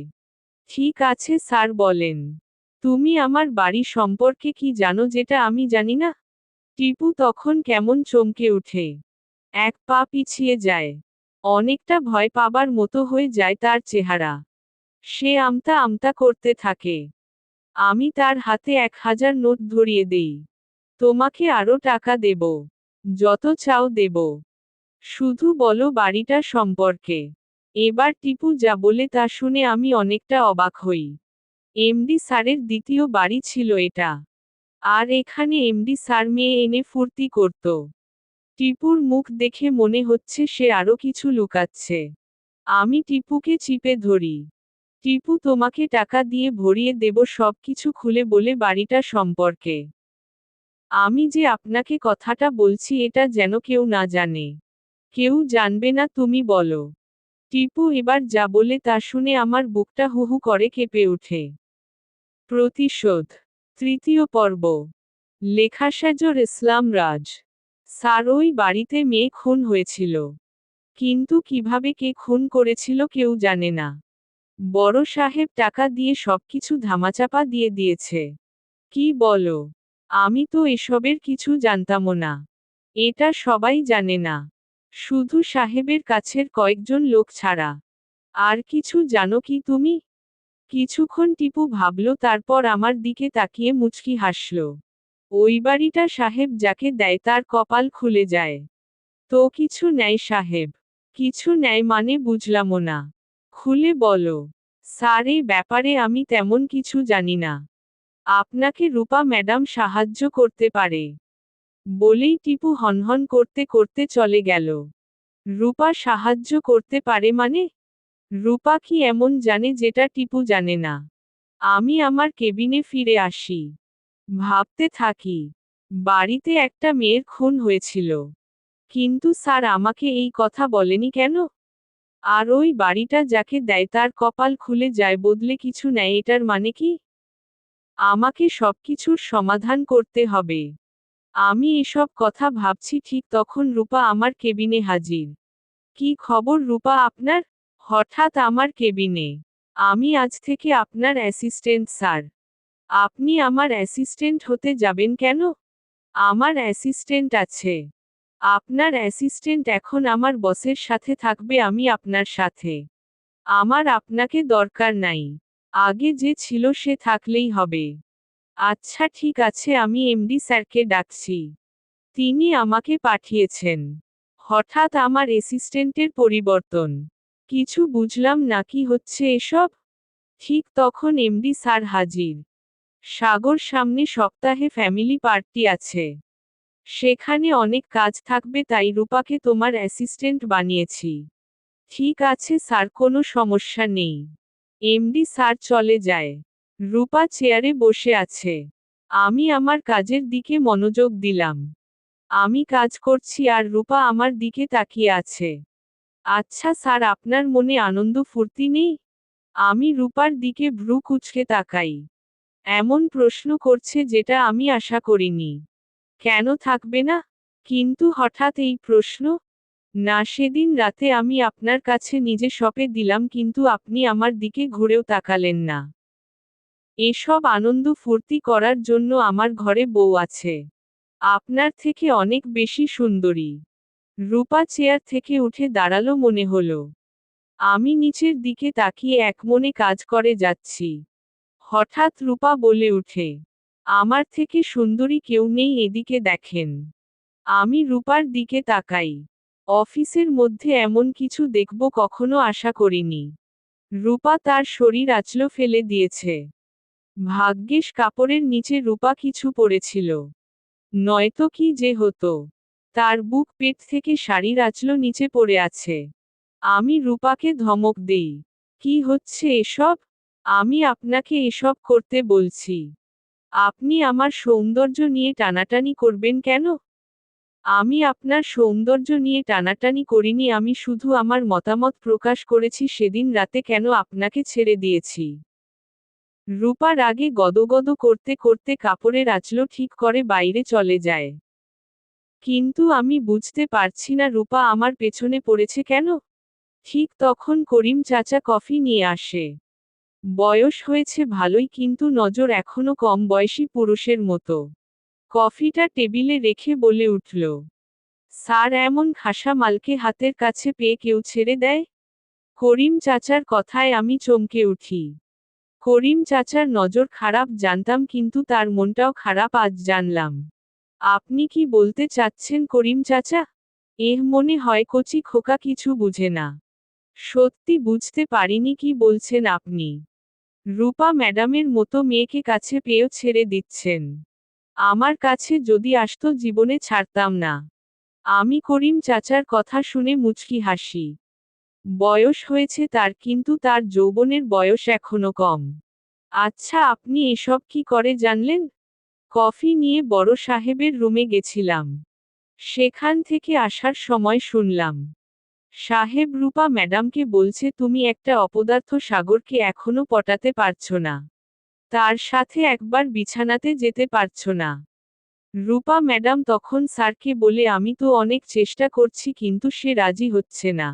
ঠিক আছে স্যার, বলেন। তুমি আমার বাড়ি সম্পর্কে কি জানো যেটা আমি জানি না? টিপু তখন কেমন চমকে উঠে। এক পা পিছিয়ে যায়। অনেকটা ভয় পাবার মতো হয়ে যায় তার চেহারা। সে আমতা আমতা করতে থাকে। আমি তার হাতে 1000 নোট ধরিয়ে দেই। তোমাকে আরো টাকা দেব। যত চাও দেব। শুধু বলো বাড়িটা সম্পর্কে। এবার টিপু যা বলে তা শুনে আমি অনেকটা অবাক হই। এমডি স্যারের দ্বিতীয় বাড়ি ছিল এটা। আর এখানে এমডি স্যার মেয়ে এনে ফুর্তি করত। টিপুর মুখ দেখে মনে হচ্ছে সে আরো কিছু লুকাচ্ছে। আমি টিপুকে চিপে ধরি। টিপু, তোমাকে টাকা দিয়ে ভরিয়ে দেব সব কিছু খুলে বলে বাড়িটা সম্পর্কে। আমি যে আপনাকে কথাটা বলছি এটা যেন কেউ না জানে। কেউ জানবে না, তুমি বলো। টিপু এবার যা বলে তা শুনে আমার বুকটা হুহু করে কেঁপে ওঠে। প্রতিশোধ, তৃতীয় পর্ব। লেখা সাজর ইসলাম রাজ। স্যার, ওই বাড়িতে মেয়ে খুন হয়েছিল। কিন্তু কিভাবে কে খুন করেছিল কেউ জানে না। বড় সাহেব টাকা দিয়ে সবকিছু ধামাচাপা দিয়ে দিয়েছে। কি বলো? আমি তো এসবের কিছু জানতামও না। এটা সবাই জানে না, শুধু সাহেবের কাছের কয়েকজন লোক ছাড়া। আর কিছু জানো কি তুমি? কিছুক্ষণ টিপু ভাবল, তারপর আমার দিকে তাকিয়ে মুচকি হাসল। ওই বাড়িটা সাহেব যাকে দেয় তার কপাল খুলে যায়। তো কিছু নেয় সাহেব? কিছু নেয় মানে বুঝলামও না। খুলে বলো। স্যার, এই ব্যাপারে আমি তেমন কিছু জানি না। আপনাকে রূপা ম্যাডাম সাহায্য করতে পারে। বলেই টিপু হনহন করতে করতে চলে গেল। রূপা সাহায্য করতে পারে মানে? রূপা কি এমন জানে যেটা টিপু জানে না? আমি আমার কেবিনে ফিরে আসি। ভাবতে থাকি, বাড়িতে একটা মেয়ের খুন হয়েছিল। কিন্তু স্যার আমাকে এই কথা বলেনি কেন? আর ওই বাড়িটা যাকে দেয় তার কপাল খুলে যায় বদলে কিছু নেয়, এটার মানে কি? আমাকে সবকিছুর সমাধান করতে হবে। আমি এসব কথা ভাবছি ঠিক তখন রূপা আমার কেবিনে হাজির। কি খবর রূপা আপনার? হঠাৎ আমার কেবিনে? আমি আজ থেকে আপনার অ্যাসিস্ট্যান্ট স্যার। আপনি আমার অ্যাসিস্ট্যান্ট হতে যাবেন কেন? আমার অ্যাসিস্ট্যান্ট আছে। আপনার অ্যাসিস্ট্যান্ট এখন আমার বসের সাথে থাকবে, আমি আপনার সাথে। আমার আপনাকে দরকার নাই। আগে যে ছিল সে থাকলেই হবে। আচ্ছা ঠিক আছে, আমি এমডি স্যারকে ডাকছি। তিনি আমাকে পাঠিয়েছেন। হঠাৎ আমার অ্যাসিস্ট্যান্টের পরিবর্তন। কিছু বুঝলাম না, কি হচ্ছে এসব? ঠিক তখন এমডি স্যার হাজির। সাগর, সামনে সপ্তাহে ফ্যামিলি পার্টি আছে। সেখানে অনেক কাজ থাকবে, তাই রূপাকে তোমার অ্যাসিস্ট্যান্ট বানিয়েছি। ঠিক আছে স্যার, কোনো সমস্যা নেই। এমডি স্যার চলে যায়। রূপা চেয়ারে বসে আছে। আমি আমার কাজের দিকে মনোযোগ দিলাম। আমি কাজ করছি আর রূপা আমার দিকে তাকিয়ে আছে। আচ্ছা স্যার, আপনার মনে আনন্দ ফুর্তি নেই? আমি রূপার দিকে ভ্রু কুঁচকে তাকাই। এমন প্রশ্ন করছে যেটা আমি আশা করিনি। কেন থাকবে না? কিন্তু হঠাৎ এই প্রশ্ন? না, সেদিন রাতে আমি আপনার কাছে নিজে সঁপে দিলাম কিন্তু আপনি আমার দিকে ঘুরেও তাকালেন না। এসব আনন্দ ফুর্তি করার জন্য আমার ঘরে বউ আছে। আপনার থেকে অনেক বেশি সুন্দরী। রূপা চেয়ার থেকে উঠে দাঁড়ালো মনে হলো। আমি নিচের দিকে তাকিয়ে একমনে কাজ করে যাচ্ছি। হঠাৎ রূপা বলে উঠে, আমার থেকে সুন্দরী কেউ নেই, এদিকে দেখেন। আমি রূপার দিকে তাকাই। অফিসের মধ্যে এমন কিছু দেখব কখনো আশা করিনি। রূপা তার শরীর আঁচলো ফেলে দিয়েছে। ভাগ্যিস কাপড়ের নিচে রূপা কিছু পরেছিল। নয়তো কি যে হতো। তার বুক পেট থেকে শাড়ির আঁচলো নিচে পড়ে আছে। আমি রূপাকে ধমক দেই। কি হচ্ছে এসব? আমি আপনাকে এসব করতে বলছি। আপনি আমার সৌন্দর্য নিয়ে টানাটানি করবেন কেন? আমি আপনার সৌন্দর্য নিয়ে টানাটানি করিনি, আমি শুধু আমার মতামত প্রকাশ করেছি সেদিন রাতে কেন আপনাকে ছেড়ে দিয়েছি। রূপা রাগে গদগদ করতে করতে কাপড়ের আঁচলো ঠিক করে বাইরে চলে যায়। কিন্তু আমি বুঝতে পারছি না রূপা আমার পেছনে পড়েছে কেন? ঠিক তখন করিম চাচা কফি নিয়ে আসে। বয়স হয়েছে ভালোই কিন্তু নজর এখনো কম বয়সী পুরুষের মতো। কফিটা টেবিলে রেখে বলে উঠল, স্যার, এমন খাসা মালকে হাতের কাছে পেয়ে কেউ ছেড়ে দেয়? করিম চাচার কথায় আমি চমকে উঠি। করিম চাচার নজর খারাপ জানতাম কিন্তু তার মনটাও খারাপ আজ জানলাম। আপনি কি বলতে চাচ্ছেন করিম চাচা? মনে হয় কচি খোকা কিছু বুঝে না। সত্যি বুঝতে পারিনি কি বলছেন আপনি। রূপা ম্যাডামের মতো মেয়েকে কাছে পেয়েও ছেড়ে দিচ্ছেন। আমার কাছে যদি আসতো জীবনে ছাড়তাম না। আমি করিম চাচার কথা শুনে মুচকি হাসি। বয়স হয়েছে তার কিন্তু তার যৌবনের বয়স এখনো কম। আচ্ছা, আপনি এসব কি করে জানলেন? কফি নিয়ে বড় সাহেবের রুমে গেছিলাম। সেখান থেকে আসার সময় শুনলাম সাহেব রূপা ম্যাডামকে বলছে তুমি একটা অপদার্থ সাগরকে এখনো পটাতে পারছো না। তার সাথে একবার বিছানাতে যেতে পারছো না। রূপা ম্যাডাম তখন স্যারকে বলে আমি তো অনেক চেষ্টা করছি কিন্তু সে রাজি হচ্ছে না।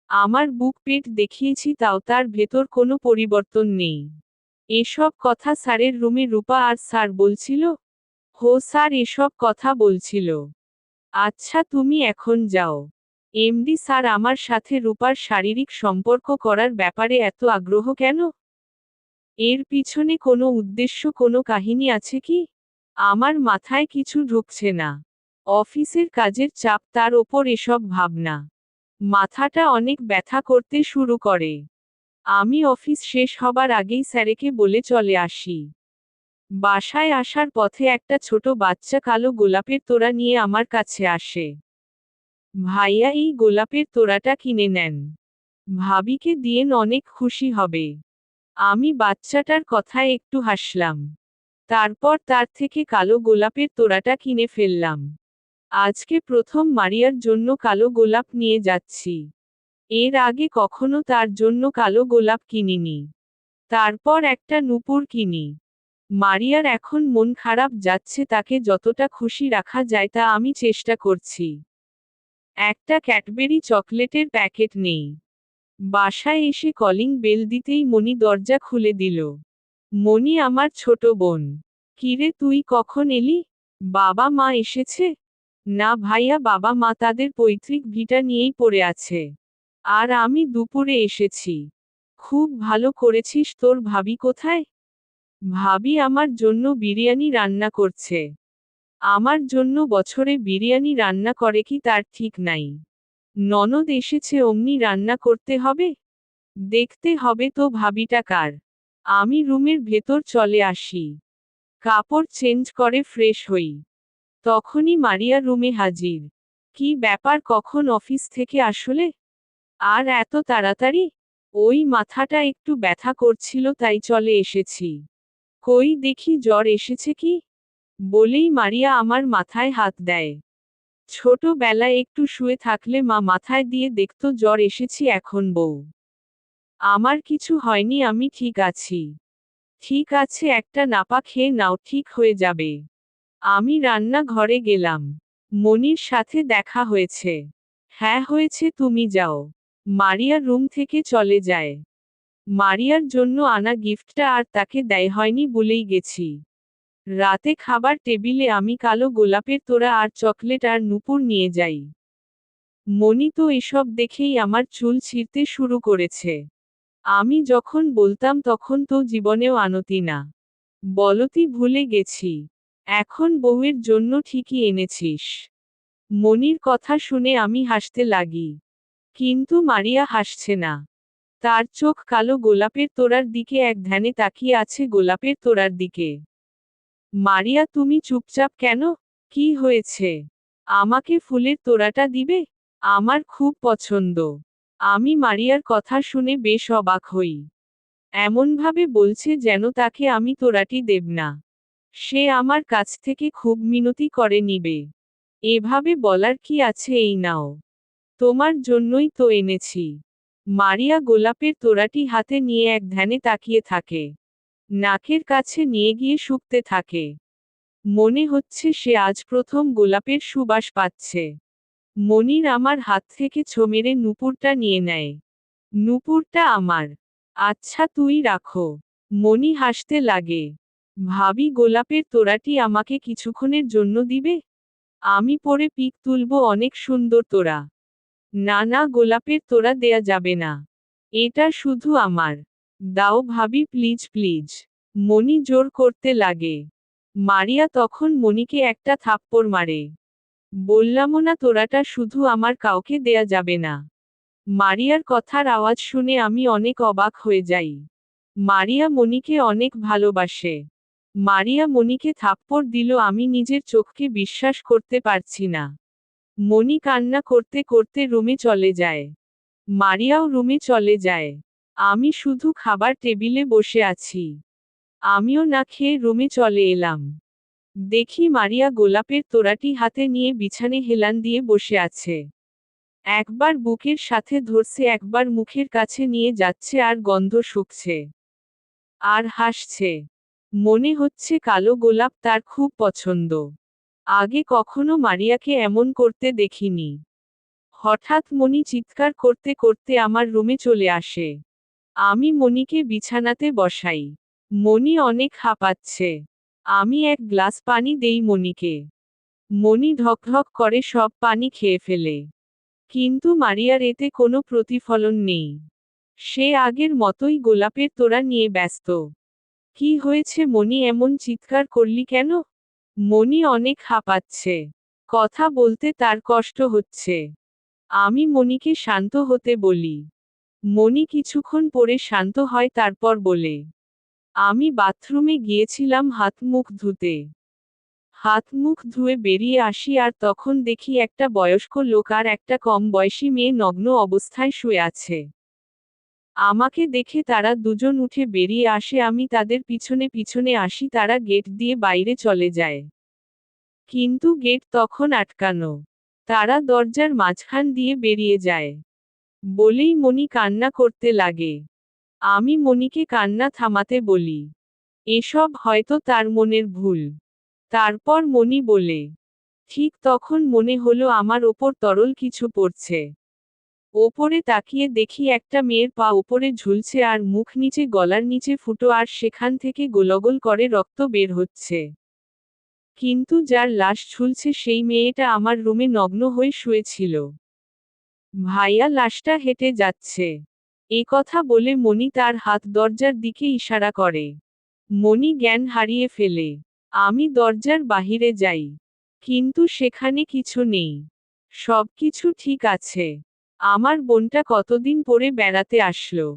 আমার বুক পেট দেখিয়েছি তাও তার ভেতর কোনো পরিবর্তন নেই। এসব কথা স্যারের রুমে রূপা আর স্যার বলছিল? হো স্যার এসব কথা বলছিল। আচ্ছা তুমি এখন যাও। এমডি স্যার আমার সাথে রূপার শারীরিক সম্পর্ক করার ব্যাপারে এত আগ্রহ কেন? এর পিছনে কোনো উদ্দেশ্য কোনো কাহিনী আছে কি? আমার মাথায় কিছু ঢুকছে না। অফিসের কাজের চাপ তার ওপর এসব ভাবনা। মাথাটা অনেক ব্যথা করতে শুরু করে। আমি অফিস শেষ হবার আগেই স্যারেকে বলে চলে আসি। বাসায় আসার পথে একটা ছোট বাচ্চা কালো গোলাপের তোড়া নিয়ে আমার কাছে আসে। ভাইয়া এই গোলাপের তোড়াটা কিনে নেন। ভাবিকে দিয়েন অনেক খুশি হবে। আমি বাচ্চাটার কথায় একটু হাসলাম। তারপর তার থেকে কালো গোলাপের তোড়াটা কিনে ফেললাম। আজকে প্রথম মারিয়ার জন্য কালো গোলাপ নিয়ে যাচ্ছি। এর আগে কখনো তার জন্য কালো গোলাপ কিনিনি। তারপর একটা নূপুর কিনি। মারিয়ার এখন মন খারাপ যাচ্ছে, তাকে যতটা খুশি রাখা যায় তা আমি চেষ্টা করছি। একটা ক্যাডবেরি চকলেটের প্যাকেট নেই। বাসায় এসে কলিং বেল দিতেই মনি দরজা খুলে দিল। মনি আমার ছোট বোন। কিরে তুই কখন এলি? বাবা মা এসেছে? না ভাইয়া, বাবা মা তাদের পৈতৃক ভিটা নিয়েই পড়ে আছে। আর আমি দুপুরে এসেছি। খুব ভালো করেছিস। তোর ভাবি কোথায়? ভাবি আমার জন্য বিরিয়ানি রান্না করছে। আমার জন্য বছরে বিরিয়ানি রান্না করে কি তার ঠিক নাই। ননদ এসেছে অমনি রান্না করতে হবে? দেখতে হবে তো ভাবিটা কার। আমি রুমের ভেতর চলে আসি। কাপড় চেঞ্জ করে ফ্রেশ হই। তখনই মারিয়া রুমে হাজির। কি ব্যাপার, কখন অফিস থেকে আসলে? আর এত তাড়াতাড়ি? ওই মাথাটা একটু ব্যথা করছিল তাই চলে এসেছি। কই দেখি জ্বর এসেছে কি? বলেই মারিয়া আমার মাথায় হাত দেয়। ছোটবেলায় একটু শুয়ে থাকলে মা মাথায় দিয়ে দেখতো জ্বর এসেছি, এখন বউ। আমার কিছু হয়নি, আমি ঠিক আছি। ঠিক আছে, একটা নাপা খেয়ে নাও, ঠিক হয়ে যাবে। আমি রান্নাঘরে গেলাম। মনির সাথে দেখা হয়েছে। হ্যাঁ হয়েছে, তুমি যাও। মারিয়া রুম থেকে চলে যায়। মারিয়ার জন্য আনা গিফটটা আর তাকে দেয় হয়নি বলেই গেছি। রাতে খাবার টেবিলে আমি কালো গোলাপের তোড়া আর চকলেট আর নূপুর নিয়ে যাই। মনি তো এসব দেখেই আমার চুল ছিঁড়তে শুরু করেছে। আমি যখন বলতাম তখন তো জীবনেও আনতি না। বলতি ভুলে গেছি। এখন বউয়ের জন্য ঠিকই এনেছিস। মনির কথা শুনে আমি হাসতে লাগি। কিন্তু মারিয়া হাসছে না। তার চোখ কালো গোলাপের তোড়ার দিকে এক ধ্যানে তাকিয়ে আছে, গোলাপের তোড়ার দিকে। মারিয়া তুমি চুপচাপ কেন? কি হয়েছে? আমাকে ফুলের তোড়াটা দিবে? আমার খুব পছন্দ। আমি মারিয়ার কথা শুনে বেশ অবাক হই। এমনভাবে বলছে যেন তাকে আমি তোড়াটি দেব না। সে আমার কাছ থেকে খুব মিনতি করে নিবে। এভাবে বলার কি আছে, এই নাও। তোমার জন্যই তো এনেছি। মারিয়া গোলাপের তোড়াটি হাতে নিয়ে এক ধ্যানে তাকিয়ে থাকে। নাকের কাছে নিয়ে গিয়ে শুকতে থাকে। মনে হচ্ছে সে আজ প্রথম গোলাপের সুবাস পাচ্ছে। মনির আমার হাত থেকে ছো মেরে নূপুরটা নিয়ে নেয়। নূপুরটা আমার। আচ্ছা তুই রাখো। মনি হাসতে লাগে। ভাবি গোলাপের তোড়াটি আমাকে কিছুক্ষণের জন্য দিবে? আমি পরে পিক তুলবো, অনেক সুন্দর তোড়া। না না, গোলাপের তোড়া দেয়া যাবে না। এটা শুধু আমার। দাও ভাবি, প্লিজ প্লিজ। মনি জোর করতে লাগে। মারিয়া তখন মনিকে একটা থাপ্পড় মারে। বললামও না তোড়াটা শুধু আমার, কাউকে দেয়া যাবে না। মারিয়ার কথার আওয়াজ শুনে আমি অনেক অবাক হয়ে যাই। মারিয়া মনিকে অনেক ভালোবাসে। মারিয়া মনিকে থাপ্পড় দিল, আমি নিজের চোখকে বিশ্বাস করতে পারছি না। মনি কান্না করতে করতে রুমে চলে যায়। মারিয়াও রুমে চলে যায়। আমি শুধু খাবার টেবিলে বসে আছি। আমিও না খেয়ে রুমে চলে এলাম। দেখি মারিয়া গোলাপের তোড়াটি হাতে নিয়ে বিছানে হেলান দিয়ে বসে আছে। একবার বুকের সাথে ধরছে, একবার মুখের কাছে নিয়ে যাচ্ছে আর গন্ধ শুকছে। আর হাসছে। মনে হচ্ছে কালো গোলাপ তার খুব পছন্দ। আগে কখনো মারিয়াকে এমন করতে দেখিনি। হঠাৎ মণি চিৎকার করতে করতে আমার রুমে চলে আসে। আমি মণিকে বিছানাতে বসাই। মণি অনেক হাঁপাচ্ছে। আমি এক গ্লাস পানি দেই মণিকে। মণি ঢকঢক করে সব পানি খেয়ে ফেলে। কিন্তু মারিয়ার এতে কোনো প্রতিফলন নেই। সে আগের মতোই গোলাপের তোড়া নিয়ে ব্যস্ত। কি হয়েছে মণি, এমন চিৎকার করলি কেন? মণি অনেক হাঁপাচ্ছে। কথা বলতে তার কষ্ট হচ্ছে। আমি মণিকে শান্ত হতে বলি। মণি কিছুক্ষণ পরে শান্ত হয়, তারপর বলে, আমি বাথরুমে গিয়েছিলাম হাত মুখ ধুতে। হাত মুখ ধুয়ে বেরিয়ে আসি আর তখন দেখি একটা বয়স্ক লোক আর একটা কম বয়সী মেয়ে নগ্ন অবস্থায় শুয়ে আছে। আমাকে দেখে তারা দুজন উঠে বেরিয়ে আসে, আমি তাদের পিছনে পিছনে আসি, তারা গেট দিয়ে বাইরে চলে যায়। কিন্তু গেট তখন আটকানো। তারা দরজার মাঝখান দিয়ে বেরিয়ে যায়। বলেই মণি কান্না করতে লাগে। আমি মণিকে কান্না থামাতে বলি। এসব হয়তো তার মনের ভুল। তারপর মণি বলে, ঠিক তখন মনে হলো আমার ওপর তরল কিছু পড়ছে। ওপরে তাকিয়ে দেখি একটা মেয়ের পা ওপরে ঝুলছে আর মুখ নিচে, গলার নিচে ফুটো, আর সেখান থেকে গোলগোল করে রক্ত বের হচ্ছে। কিন্তু যার লাশ ঝুলছে সেই মেয়েটা আমার রুমে নগ্ন হয়ে শুয়েছিল। ভাইয়া, লাশটা হেঁটে যাচ্ছে। এ কথা বলে মণি তার হাত দরজার দিকে ইশারা করে। মণি জ্ঞান হারিয়ে ফেলে। আমি দরজার বাহিরে যাই। কিন্তু সেখানে কিছু নেই। সবকিছু ঠিক আছে। আমার বোনটা কতদিন পরে বেড়াতে আসলো।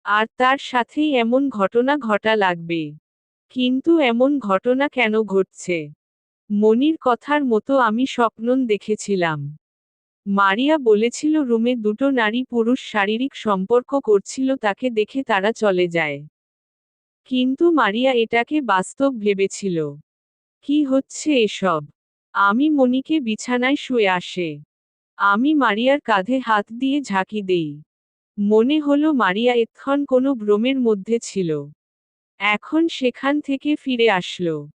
আর তার সাথেই এমন ঘটনা ঘটা লাগবে। কিন্তু এমন ঘটনা কেন ঘটছে? মনির কথার মতো আমি স্বপ্ন দেখেছিলাম। মারিয়া বলেছিল রুমে দুটো নারী পুরুষ শারীরিক সম্পর্ক করছিল, তাকে দেখে তারা চলে যায়। কিন্তু মারিয়া এটাকে বাস্তব ভেবেছিল। কি হচ্ছে এসব? আমি মনিকে বিছানায় শুয়ে আসে। আমি মারিয়ার কাঁধে হাত দিয়ে ঝাঁকি দেই। মনে হলো মারিয়া এতক্ষণ কোনো ভ্রমের মধ্যে ছিল। এখন সেখান থেকে ফিরে আসলো।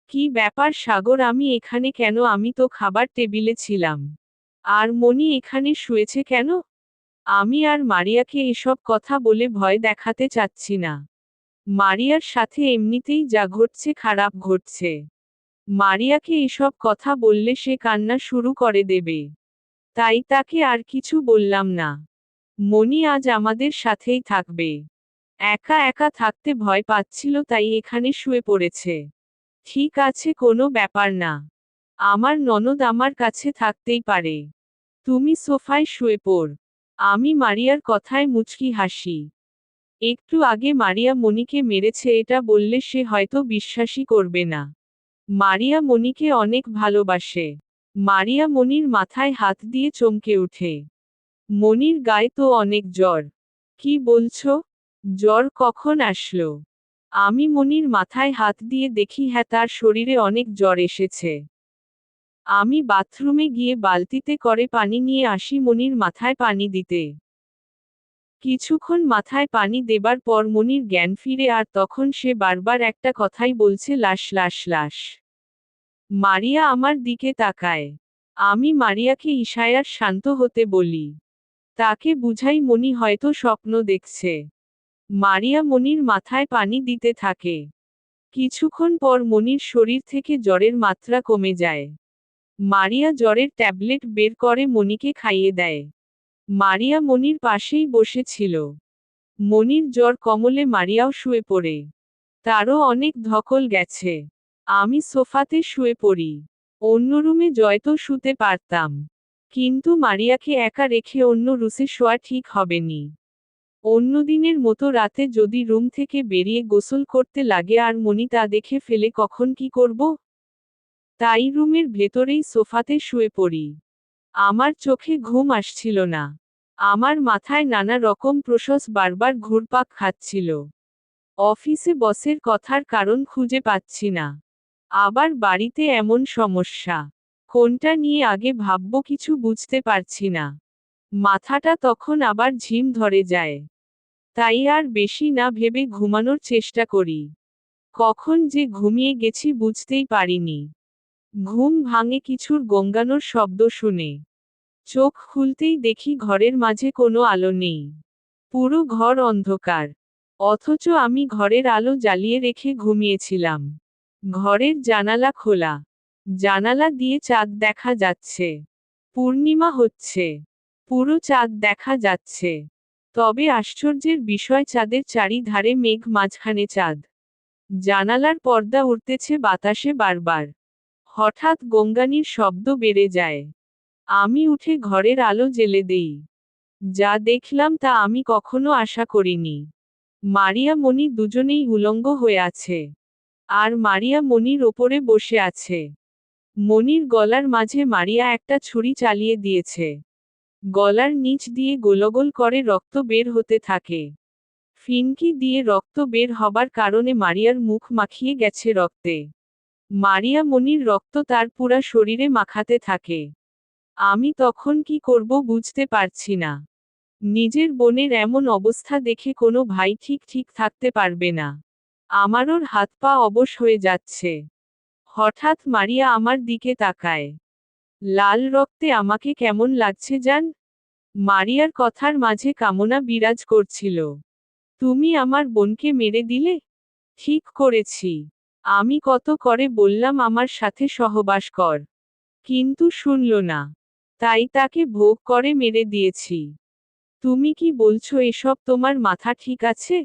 কি ব্যাপার সাগর, আমি এখানে কেন? আমি তো খাবার টেবিলে ছিলাম। আর মনি এখানে শুয়েছে কেন? আমি আর মারিয়াকে এসব কথা বলে ভয় দেখাতে চাচ্ছি না। মারিয়ার সাথে এমনিতেই যা ঘটছে খারাপ ঘটছে। মারিয়াকে এসব কথা বললে সে কান্না শুরু করে দেবে। তাই তাকে আর কিছু বললাম না। মনি আজ আমাদের সাথেই থাকবে। একা একা থাকতে ভয় পাচ্ছিল, তাই এখানে শুয়ে পড়েছে। ঠিক আছে, কোনো ব্যাপার না। আমার ননদ আমার কাছে থাকতেই পারে। তুমি সোফায় শুয়ে পড়। আমি মারিয়ার কথায় মুচকি হাসি। একটু আগে মারিয়া মনিকে মেরেছে এটা বললে সে হয়তো বিশ্বাসই করবে না। মারিয়া মনিকে অনেক ভালোবাসে। মারিয়া মনির মাথায় হাত দিয়ে চমকে উঠে। মনির গায়ে তো অনেক জ্বর। কি বলছো? জ্বর কখন আসলো? আমি মনির মাথায় হাত দিয়ে দেখি হ্যাঁ, তার শরীরে অনেক জ্বর এসেছে। আমি বাথরুমে গিয়ে বালতিতে করে পানি নিয়ে আসি মনির মাথায় পানি দিতে। কিছুক্ষণ মাথায় পানি দেবার পর মনির জ্ঞান ফিরে, আর তখন সে বারবার একটা কথাই বলছে, লাশ লাশ লাশ। মারিয়া আমার দিকে তাকায়। আমি মারিয়াকে ইশারায় শান্ত হতে বলি। তাকে বুঝাই মনি হয়তো স্বপ্ন দেখছে। মারিয়া মনির মাথায় পানি দিতে থাকে। কিছুক্ষণ পর মনির শরীর থেকে জ্বরের মাত্রা কমে যায়। মারিয়া জ্বরের ট্যাবলেট বের করে মনিকে খাইয়ে দেয়। মারিয়া মনির পাশেই বসেছিল। মনির জ্বর কমলে মারিয়াও শুয়ে পড়ে। তারও অনেক ধকল গেছে। আমি সোফাতে শুয়ে পড়ি। অন্য রুমে জয়তো শুতে পারতাম। কিন্তু মারিয়াকে একা রেখে অন্য রুমে শোয়া ঠিক হবেনি। অন্যদিনের মতো রাতে যদি রুম থেকে বেরিয়ে গোসল করতে লাগে আর মনি তা দেখে ফেলে, কখন কি করব? তাই রুমের ভেতরেই সোফাতে শুয়ে পড়ি। আমার চোখে ঘুম আসছিল না। আমার মাথায় নানা রকম প্রশ্ন বারবার ঘুরপাক খাচ্ছিল। অফিসে বসের কথার কারণ খুঁজে পাচ্ছি না। আবার বাড়িতে এমন সমস্যা। কোনটা নিয়ে আগে ভাববো কিছু বুঝতে পারছি না। মাথাটা তখন আবার ঝিম ধরে যায়। তাই আর বেশি না ভেবে ঘুমানোর চেষ্টা করি। কখন যে ঘুমিয়ে গেছি বুঝতেই পারিনি। ঘুম ভাঙে কিছুর গঙ্গানোর শব্দ শুনে। চোখ খুলতেই দেখি ঘরের মাঝে কোনো আলো নেই। পুরো ঘর অন্ধকার। অথচ আমি ঘরের আলো জ্বালিয়ে রেখে ঘুমিয়েছিলাম। ঘরের জানালা খোলা। জানালা দিয়ে চাঁদ দেখা যাচ্ছে। পূর্ণিমা হচ্ছে। পুরো চাঁদ দেখা যাচ্ছে। তবে আশ্চর্যের বিষয়, চাঁদের চারিধারে মেঘ, মাঝখানে চাঁদ। জানালার পর্দা উড়তেছে বাতাসে বারবার। হঠাৎ গঙ্গানির শব্দ বেড়ে যায়। আমি উঠে ঘরের আলো জ্বেলে দেই। যা দেখলাম তা আমি কখনো আশা করিনি। মারিয়া মণি দুজনেই উলঙ্গ হয়ে আছে। আর মারিয়া মণির ওপরে বসে আছে। মণির গলার মাঝে মারিয়া একটা ছুরি চালিয়ে দিয়েছে। গলার নিচ দিয়ে গোলগোল করে রক্ত বের হতে থাকে। ফিনকি দিয়ে রক্ত বের হবার কারণে মারিয়ার মুখ মাখিয়ে গেছে রক্তে। মারিয়া মণির রক্ত তার পুরা শরীরে মাখাতে থাকে। আমি তখন কি করব বুঝতে পারছি না। নিজের বোনের এমন অবস্থা দেখে কোনো ভাই ঠিক থাকতে পারবে না। আমারও হাত পা অবশ হয়ে যাচ্ছে। হঠাৎ মারিয়া আমার দিকে তাকায়। লাল রক্তে আমাকে কেমন লাগছে জান? মারিয়ার কথার মাঝে কামনা বিরাজ করছিল। তুমি আমার বোনকে মেরে দিলে? ঠিক করেছি। আমি কত করে বললাম আমার সাথে সহবাস কর। কিন্তু শুনল না। তাই তাকে ভোগ করে মেরে দিয়েছি। তুমি কি বলছো এসব? তোমার মাথা ঠিক আছে?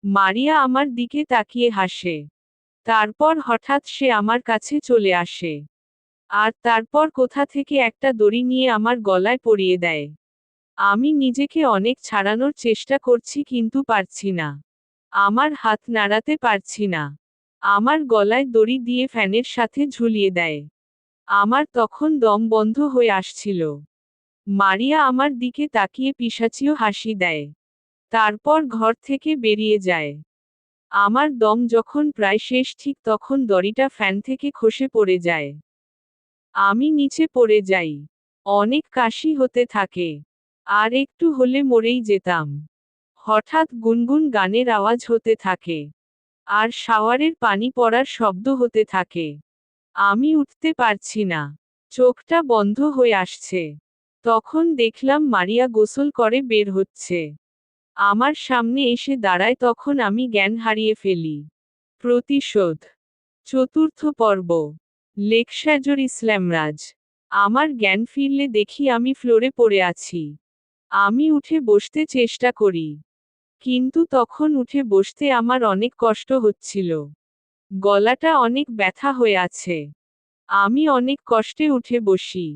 মারিয়া আমার দিকে তাকিয়ে হাসে। তারপর হঠাৎ সে আমার কাছে চলে আসে। আর তারপর কোথা থেকে একটা দড়ি নিয়ে আমার গলায় পরিয়ে দেয়। আমি নিজেকে অনেক ছাড়ানোর চেষ্টা করছি কিন্তু পারছি না। আমার হাত নাড়াতে পারছি না। আমার গলায় দড়ি দিয়ে ফ্যানের সাথে ঝুলিয়ে দেয়। আমার তখন দম বন্ধ হয়ে আসছিল। মারিয়া আমার দিকে তাকিয়ে পিশাচিও হাসি দেয়। তারপর ঘর থেকে বেরিয়ে যায়। আমার দম যখন প্রায় শেষ, ঠিক তখন দড়িটা ফ্যান থেকে খসে পড়ে যায়। আমি নিচে পড়ে যাই। অনেক কাশি হতে থাকে। আর একটু হলে মরেই যেতাম। হঠাৎ গুনগুন গানের আওয়াজ হতে থাকে। আর শাওয়ারের পানি পড়ার শব্দ হতে থাকে। আমি উঠতে পারছি না। চোখটা বন্ধ হয়ে আসছে। তখন দেখলাম মারিয়া গোসল করে বের হচ্ছে। আমার সামনে এসে দাঁড়ায়, তখন আমি জ্ঞান হারিয়ে ফেলি। প্রতিশোধ। চতুর্থ পর্ব। লেকসাজর ইসলামরাজ। আমার জ্ঞান ফিরলে দেখি আমি ফ্লোরে পড়ে আছি। আমি উঠে বসতে চেষ্টা করি। কিন্তু তখন উঠে বসতে আমার অনেক কষ্ট হচ্ছিল। গলাটা অনেক ব্যথা হয়ে আছে। আমি অনেক কষ্টে উঠে বসি।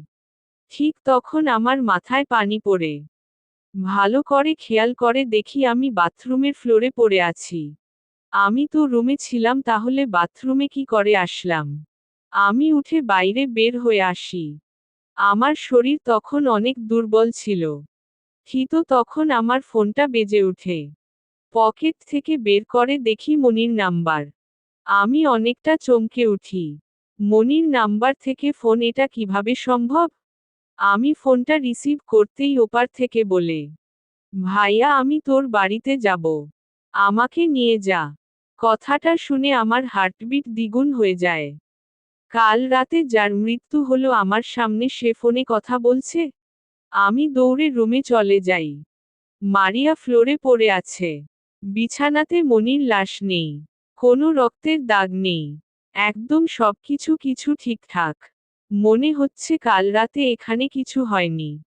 ঠিক তখন আমার মাথায় পানি পড়ে। ভালো করে খেয়াল করে দেখি আমি বাথরুমের ফ্লোরে পড়ে আছি। আমি তো রুমে ছিলাম, তাহলে বাথরুমে কি করে আসলাম? আমি উঠে বাইরে বের হয়ে আসি। আমার শরীর তখন অনেক দুর্বল ছিল। ঠিক তখন আমার ফোনটা বেজে ওঠে। পকেট থেকে বের করে দেখি মনির নাম্বার। আমি অনেকটা চমকে উঠি। মনির নাম্বার থেকে ফোন, এটা কিভাবে সম্ভব? আমি ফোনটা রিসিভ করতেই ওপার থেকে বলে, ভাইয়া আমি তোর বাড়িতে যাব। আমাকে নিয়ে যা। কথাটা শুনে আমার হার্টবিট দ্বিগুণ হয়ে যায়। কাল রাতে যার মৃত্যু হলো আমার সামনে, সে ফোনে কথা বলছে। আমি দৌড়ে রুমে চলে যাই। মারিয়া ফ্লোরে পড়ে আছে। বিছানাতে মনির লাশ নেই। কোনো রক্তের দাগ নেই। একদম সবকিছু ঠিকঠাক। মনে হচ্ছে কাল রাতে এখানে কিছু হয়নি।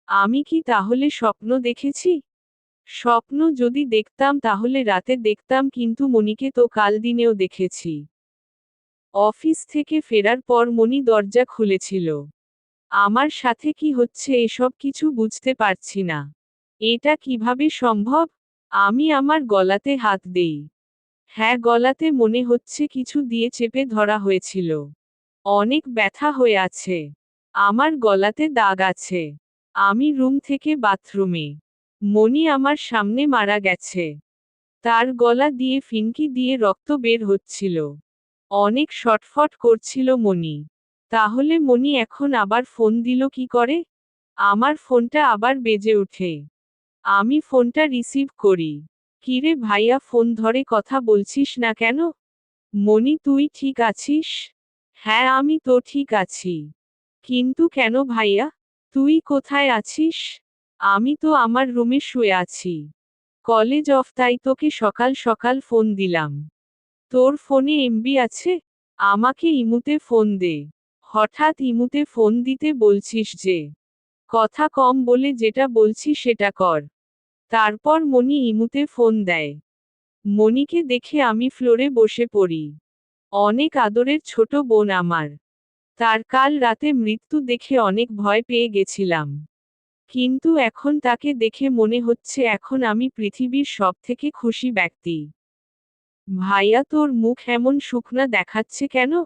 আমি কি তাহলে স্বপ্ন দেখেছি? স্বপ্ন যদি দেখতাম তাহলে রাতে দেখতাম, কিন্তু মনিকে তো কাল দিনেও দেখেছি। অফিস থেকে ফেরার পর মনি দরজা খুলেছিল। আমার সাথে কি হচ্ছে এসব কিছু বুঝতে পারছি না। এটা কিভাবে সম্ভব? আমি আমার গলাতে হাত দেই। হ্যাঁ, গলাতে মনে হচ্ছে কিছু দিয়ে চেপে ধরা হয়েছিল। অনেক ব্যথা হয়ে আছে। আমার গলাতে দাগ আছে। আমি রুম থেকে বাথরুমে। মনি আমার সামনে মারা গেছে। তার গলা দিয়ে ফিনকি দিয়ে রক্ত বের হচ্ছিল। অনেক শটফট করছিল মনি। তাহলে মনি এখন আবার ফোন দিল কি করে? আমার ফোনটা আবার বেজে ওঠে। আমি ফোনটা রিসিভ করি। কিরে ভাইয়া, ফোন ধরে কথা বলছিস না কেন? মনি, তুই ঠিক আছিস? হ্যাঁ, আমি তো ঠিক আছি। কিন্তু কেন ভাইয়া? তুই কোথায় আছিস? আমি তো আমার রুমে শুয়ে আছি। কলেজ অফ, তাই তোকে সকাল সকাল ফোন দিলাম। তোর ফোনে এমবি আছে? আমাকে ইমুতে ফোন দে। হঠাৎ ইমুতে ফোন দিতে বলছিস যে? কথা কম বলে যেটা বলছি সেটা কর। তারপর মনি ইমুতে ফোন দেয়। মনিকে দেখে আমি ফ্লোরে বসে পড়ি। অনেক আদরের ছোট বোন আমার। তার কাল রাতে মৃত্যু দেখে অনেক ভয় পেয়ে গেছিলাম। কিন্তু এখন তাকে দেখে মনে হচ্ছে এখন আমি পৃথিবীর সবথেকে খুশি ব্যক্তি। ভাইয়া, তোর মুখ এমন শুকনা দেখাচ্ছে কেন?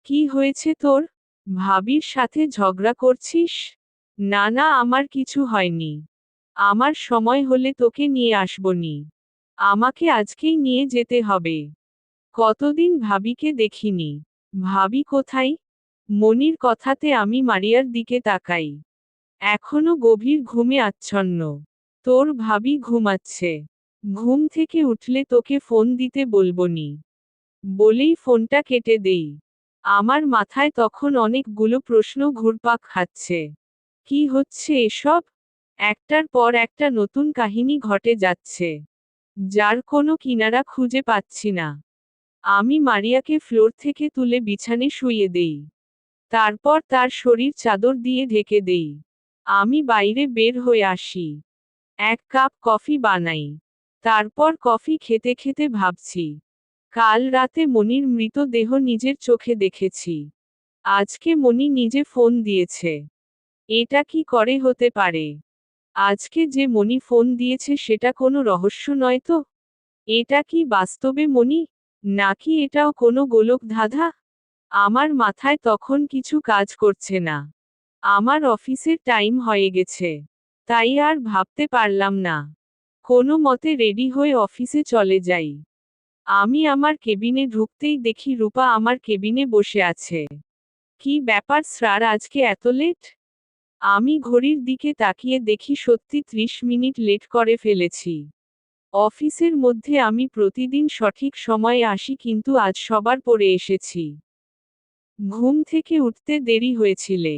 কি হয়েছে তোর? ভাবির সাথে ঝগড়া করছিস? না না, আমার কিছু হয়নি। আমার সময় হলে তোকে নিয়ে আসবনি। আমাকে আজকেই নিয়ে যেতে হবে। কতদিন ভাবিকে দেখিনি। ভাবি কোথায়? মনির কথাতে আমি মারিয়ার দিকে তাকাই। এখনো গভীর ঘুমে আচ্ছন্ন। তোর ভাবি ঘুমাচ্ছে। ঘুম থেকে উঠলে তোকে ফোন দিতে বলবনি। বলেই ফোনটা কেটে দেই। আমার মাথায় তখন অনেকগুলো প্রশ্ন ঘুরপাক খাচ্ছে। কি হচ্ছে এসব? একটার পর একটা নতুন কাহিনী ঘটে যাচ্ছে, যার কোনো কিনারা খুঁজে পাচ্ছি না। আমি মারিয়াকে ফ্লোর থেকে তুলে বিছানে শুইয়ে দেই। তারপর তার শরীর চাদর দিয়ে ঢেকে দেই। আমি বাইরে বের হয়ে আসি। এক কাপ কফি বানাই। তারপর কফি খেতে খেতে ভাবছি, কাল রাতে মনির মৃতদেহ নিজের চোখে দেখেছি। আজকে মনি নিজে ফোন দিয়েছে। এটা কি করে হতে পারে? আজকে যে মনি ফোন দিয়েছে সেটা কোনো রহস্য নয় তো? এটা কি বাস্তবে মনি? নাকি এটাও কোনো গোলক ধাঁধা? আমার মাথায় তখন কিছু কাজ করছে না। আমার অফিসের টাইম হয়ে গেছে। তাই আর ভাবতে পারলাম না। কোনো মতে রেডি হয়ে অফিসে চলে যাই। আমি আমার কেবিনে ঢুকতেই দেখি রূপা আমার কেবিনে বসে আছে। কি ব্যাপার স্যার, আজকে এত লেট? আমি ঘড়ির দিকে তাকিয়ে দেখি সত্যি 30 মিনিট লেট করে ফেলেছি। অফিসের মধ্যে আমি প্রতিদিন সঠিক সময়ে আসি, কিন্তু আজ সবার পরে এসেছি। ঘুম থেকে উঠতে দেরি হয়েছিলে,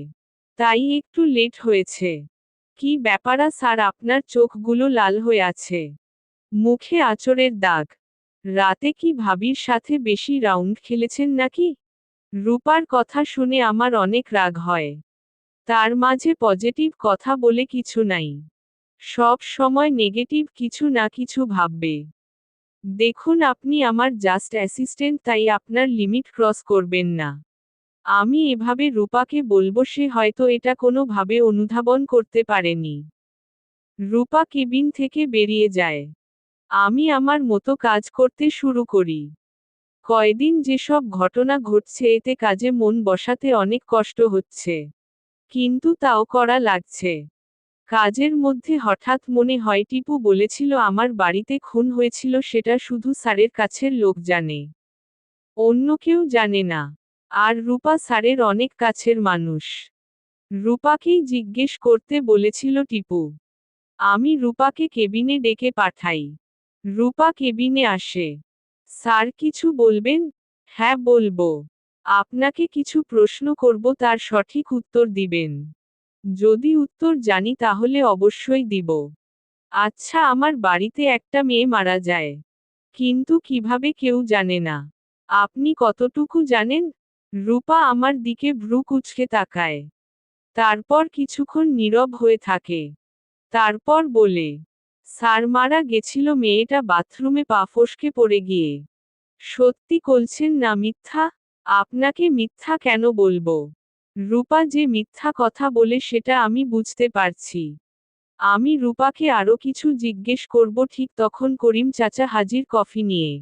তাই একটু লেট হয়েছে। কি ব্যাপারা স্যার, আপনার চোখগুলো লাল হয়ে আছে। মুখে আঁচড়ের দাগ। রাতে কি ভাবির সাথে বেশি রাউন্ড খেলেছেন নাকি? রূপার কথা শুনে আমার অনেক রাগ হয়। তার মাঝে পজিটিভ কথা বলে কিছু নাই। সব সময় নেগেটিভ কিছু না কিছু ভাববে। দেখুন, আপনি আমার জাস্ট অ্যাসিস্ট্যান্ট, তাই আপনার লিমিট ক্রস করবেন না। আমি এভাবে রূপাকে বলবো, সে হয়তো এটা কোনোভাবে অনুধাবন করতে পারেনি। রূপা কেবিন থেকে বেরিয়ে যায়। আমি আমার মতো কাজ করতে শুরু করি। কয়দিন যেসব ঘটনা ঘটছে এতে কাজে মন বসাতে অনেক কষ্ট হচ্ছে। কিন্তু তাও করা লাগছে। কাজের মধ্যে হঠাৎ মনে হয় টিপু বলেছিল আমার বাড়িতে খুন হয়েছিল, সেটা শুধু স্যারের কাছের লোক জানে। অন্য কেউ জানে না। আর রূপা স্যারের অনেক কাছের মানুষ। রূপাকেই জিজ্ঞেস করতে বলেছিল টিপু। আমি রূপাকে কেবিনে ডেকে পাঠাই। রূপা কেবিনে আসে। স্যার কিছু বলবেন? হ্যাঁ বলবো। আপনাকে কিছু প্রশ্ন করব, তার সঠিক উত্তর দিবেন। যদি উত্তর জানি তাহলে অবশ্যই দিব। আচ্ছা, আমার বাড়িতে একটা মেয়ে মারা যায়, কিন্তু কিভাবে কেউ জানে না। আপনি কতটুকু জানেন? রূপা আমার দিকে ভ্রু কুঁচকে তাকায়। তারপর কিছুক্ষণ নীরব হয়ে থাকে। তারপর বলে, স্যার মারা গেছিল মেয়েটা বাথরুমে পা ফসকে পড়ে গিয়ে। সত্যি বলছেন না মিথ্যা? আপনাকে মিথ্যা কেন বলবো? রূপা যে মিথ্যা কথা বলে সেটা আমি বুঝতে পারছি। আমি রূপাকে আরো কিছু জিজ্ঞেস করব, ঠিক তখন করিম চাচা হাজির কফি নিয়ে।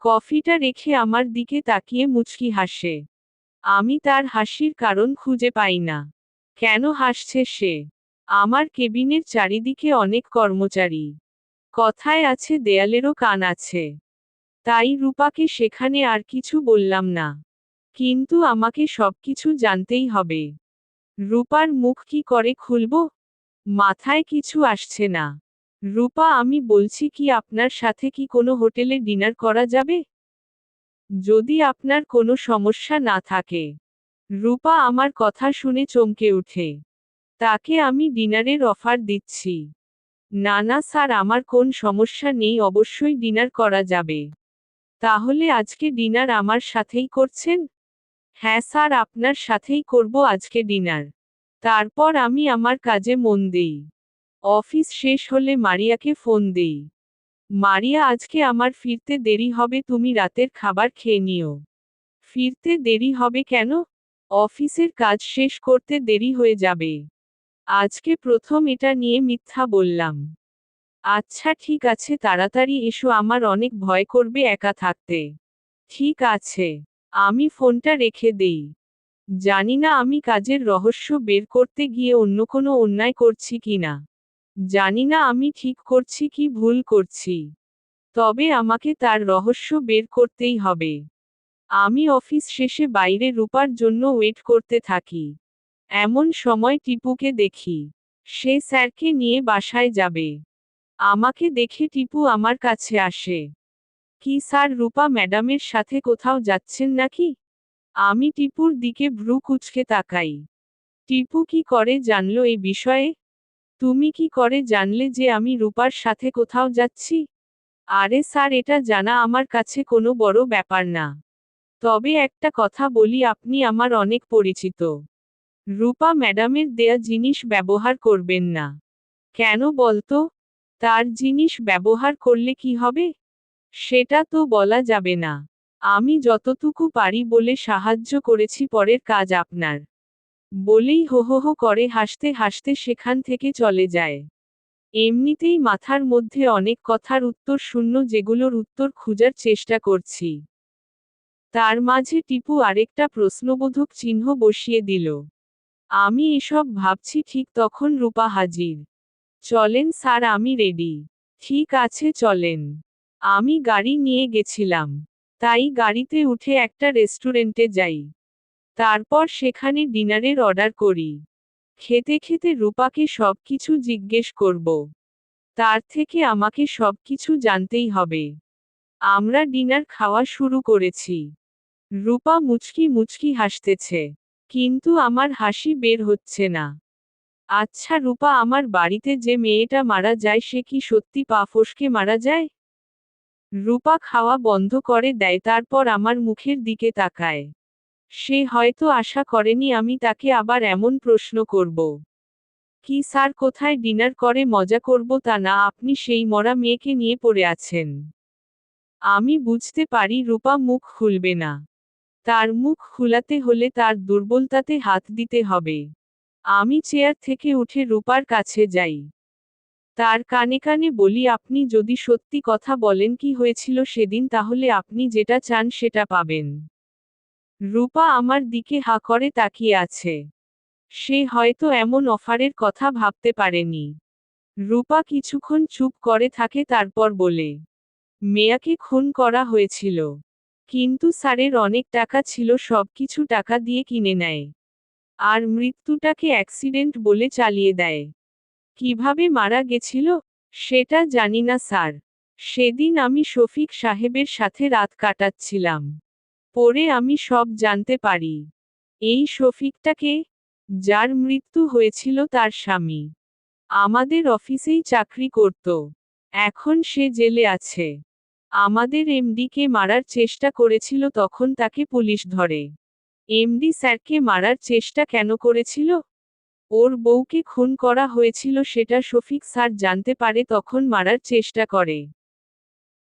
কফিটা রেখে আমার দিকে তাকিয়ে মুচকি হাসে। আমি তার হাসির কারণ খুঁজে পাই না। কেন হাসছে সে? আমার কেবিনের চারিদিকে অনেক কর্মচারী। কথায় আছে দেয়ালেরও কান আছে। তাই রূপাকে সেখানে আর কিছু বললাম না। কিন্তু আমাকে সবকিছু জানতেই হবে। রূপার মুখ কি করে খুলব? মাথায় কিছু আসছে না। রূপা, আমি বলছি কি, আপনার সাথে কি কোনো হোটেলে ডিনার করা যাবে? যদি আপনার কোনো সমস্যা না থাকে। রূপা আমার কথা শুনে চমকে ওঠে। তাকে আমি ডিনারের অফার দিচ্ছি। না না স্যার, আমার কোন সমস্যা নেই, অবশ্যই ডিনার করা যাবে। তাহলে আজকে ডিনার আমার সাথেই করছেন? হ্যাঁ স্যার, আপনার সাথেই করব আজকে ডিনার। তারপর আমি আমার কাজে মন দেই। অফিস শেষ হলে মারিয়াকে ফোন দেই। মারিয়া, আজকে আমার ফিরতে দেরি হবে, তুমি রাতের খাবার খেয়ে নিও। ফিরতে দেরি হবে কেন? অফিসের কাজ শেষ করতে দেরি হয়ে যাবে। আজকে প্রথম এটা নিয়ে মিথ্যা বললাম। আচ্ছা ঠিক আছে, তাড়াতাড়ি এসো, আমার অনেক ভয় করবে একা থাকতে। ঠিক আছে। আমি ফোনটা রেখে দেই। জানি না আমি কাজের রহস্য বের করতে গিয়ে অন্য কোনো অন্যায় করছি কিনা। জানি না আমি ঠিক করছি কি ভুল করছি। তবে আমাকে তার রহস্য বের করতেই হবে। আমি অফিস শেষে বাইরে রূপার জন্য ওয়েট করতে থাকি। এমন সময় টিপুকে দেখি। সে স্যারকে নিয়ে বাসায় যাবে। আমাকে দেখে টিপু আমার কাছে আসে। কি স্যার, রূপা ম্যাডামের সাথে কোথাও যাচ্ছেন নাকি? আমি টিপুর দিকে ভ্রু কুঁচকে তাকাই। টিপু কি করে জানলো এই বিষয়ে? তুমি কি করে জানলে যে আমি রূপার সাথে কোথাও যাচ্ছি? আরে স্যার, এটা জানা আমার কাছে কোনো বড় ব্যাপার না। তবে একটা কথা বলি, আপনি আমার অনেক পরিচিত। রূপা ম্যাডামের দেয়া জিনিস ব্যবহার করবেন না। কেন বলতো? তার জিনিস ব্যবহার করলে কি হবে? সেটা তো বলা যাবে না। আমি যতটুকু পারি বলে সাহায্য করেছি, পরের কাজ আপনার। বলেই হো হো হো করে হাসতে হাসতে সেখান থেকে চলে যায়। এমনিতেই মাথার মধ্যে অনেক কথার উত্তর শূন্য, যেগুলোর উত্তর খোঁজার চেষ্টা করছি। তার মাঝে টিপু আরেকটা প্রশ্নবোধক চিহ্ন বসিয়ে দিল। আমি এসব ভাবছি ঠিক তখন রূপা হাজির। চলেন স্যার, আমি রেডি। ঠিক আছে চলেন। আমি গাড়ি নিয়ে গেছিলাম। তাই গাড়িতে উঠে একটা রেস্টুরেন্টে যাই। তারপর সেখানে ডিনারের অর্ডার করি। খেতে খেতে রূপাকে সবকিছু জিজ্ঞেস করব। তার থেকে আমাকে সবকিছু জানতেই হবে। আমরা ডিনার খাওয়া শুরু করেছি। রূপা মুচকি মুচকি হাসতেছে। কিন্তু আমার হাসি বের হচ্ছে না। আচ্ছা রূপা, আমার বাড়িতে যে মেয়েটা মারা যায় সে কি সত্যি পা ফসকে মারা যায়? রূপা খাওয়া বন্ধ করে দেয়, তারপর আমার মুখের দিকে তাকায়। সে হয়তো আশা করেনি আমি তাকে আবার এমন প্রশ্ন করব। কি স্যার, কোথায় ডিনার করে মজা করব তা না, আপনি সেই মরা মেয়েকে নিয়ে পড়ে আছেন। আমি বুঝতে পারি রূপা মুখ খুলবে না। তার মুখ খুলাতে হলে তার দুর্বলতাতে হাত দিতে হবে। আমি চেয়ার থেকে উঠে রূপার কাছে যাই। তার কানে কানে বলি, আপনি যদি সত্যি কথা বলেন কি হয়েছিল সেদিন, তাহলে আপনি যেটা চান সেটা পাবেন। রূপা আমার দিকে হা করে তাকিয়ে আছে। সে হয়তো এমন অফারের কথা ভাবতে পারেনি। রূপা কিছুক্ষণ চুপ করে থাকে, তারপর বলে, মেয়াকে খুন করা হয়েছিল। কিন্তু স্যারের অনেক টাকা ছিল, সবকিছু টাকা দিয়ে কিনে নেয়। আর মৃত্যুটাকে অ্যাক্সিডেন্ট বলে চালিয়ে দেয়। কিভাবে মারা গেছিল? সেটা জানি না স্যার। সেদিন আমি শফিক সাহেবের সাথে রাত কাটাচ্ছিলাম। পরে আমি সব জানতে পারি। এই শফিকটাকে, যার মৃত্যু হয়েছিল, তার স্বামী আমাদের অফিসেই চাকরি করত। এখন সে জেলে আছে। আমাদের এমডিকে মারার চেষ্টা করেছিল, তখন তাকে পুলিশ ধরে। এমডি স্যারকে মারার চেষ্টা কেন করেছিল? ওর বউকে খুন করা হয়েছিল, সেটা শফিক স্যার জানতে পারে, তখন মারার চেষ্টা করে।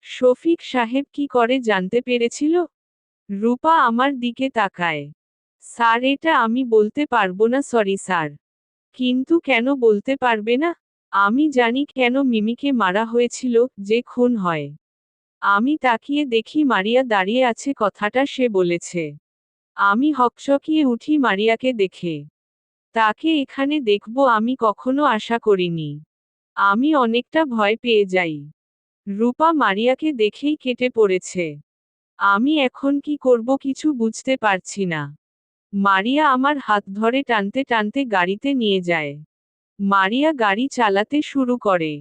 শফিক সাহেব কি করে জানতে পেরেছিল? রূপা আমার দিকে তাকায়। স্যার, এটা আমি বলতে পারবো না, সরি স্যার। কিন্তু কেন বলতে পারবে না? আমি জানি কেন মিমিকে মারা হয়েছিল, যে খুন হয়। আমি তাকিয়ে দেখি মারিয়া দাঁড়িয়ে আছে, কথাটা সে বলেছে। আমি হকচকিয়ে উঠি মারিয়াকে দেখে। তাকে এখানে দেখব আমি কখনো আশা করিনি। আমি অনেকটা ভয় পেয়ে যাই। রূপা মারিয়াকে দেখেই কেটে পড়েছে। আমি এখন কি করব কিছু বুঝতে পারছি না। মারিয়া আমার হাত ধরে টানতে টানতে গাড়িতে নিয়ে যায়। মারিয়া গাড়ি চালাতে শুরু করে।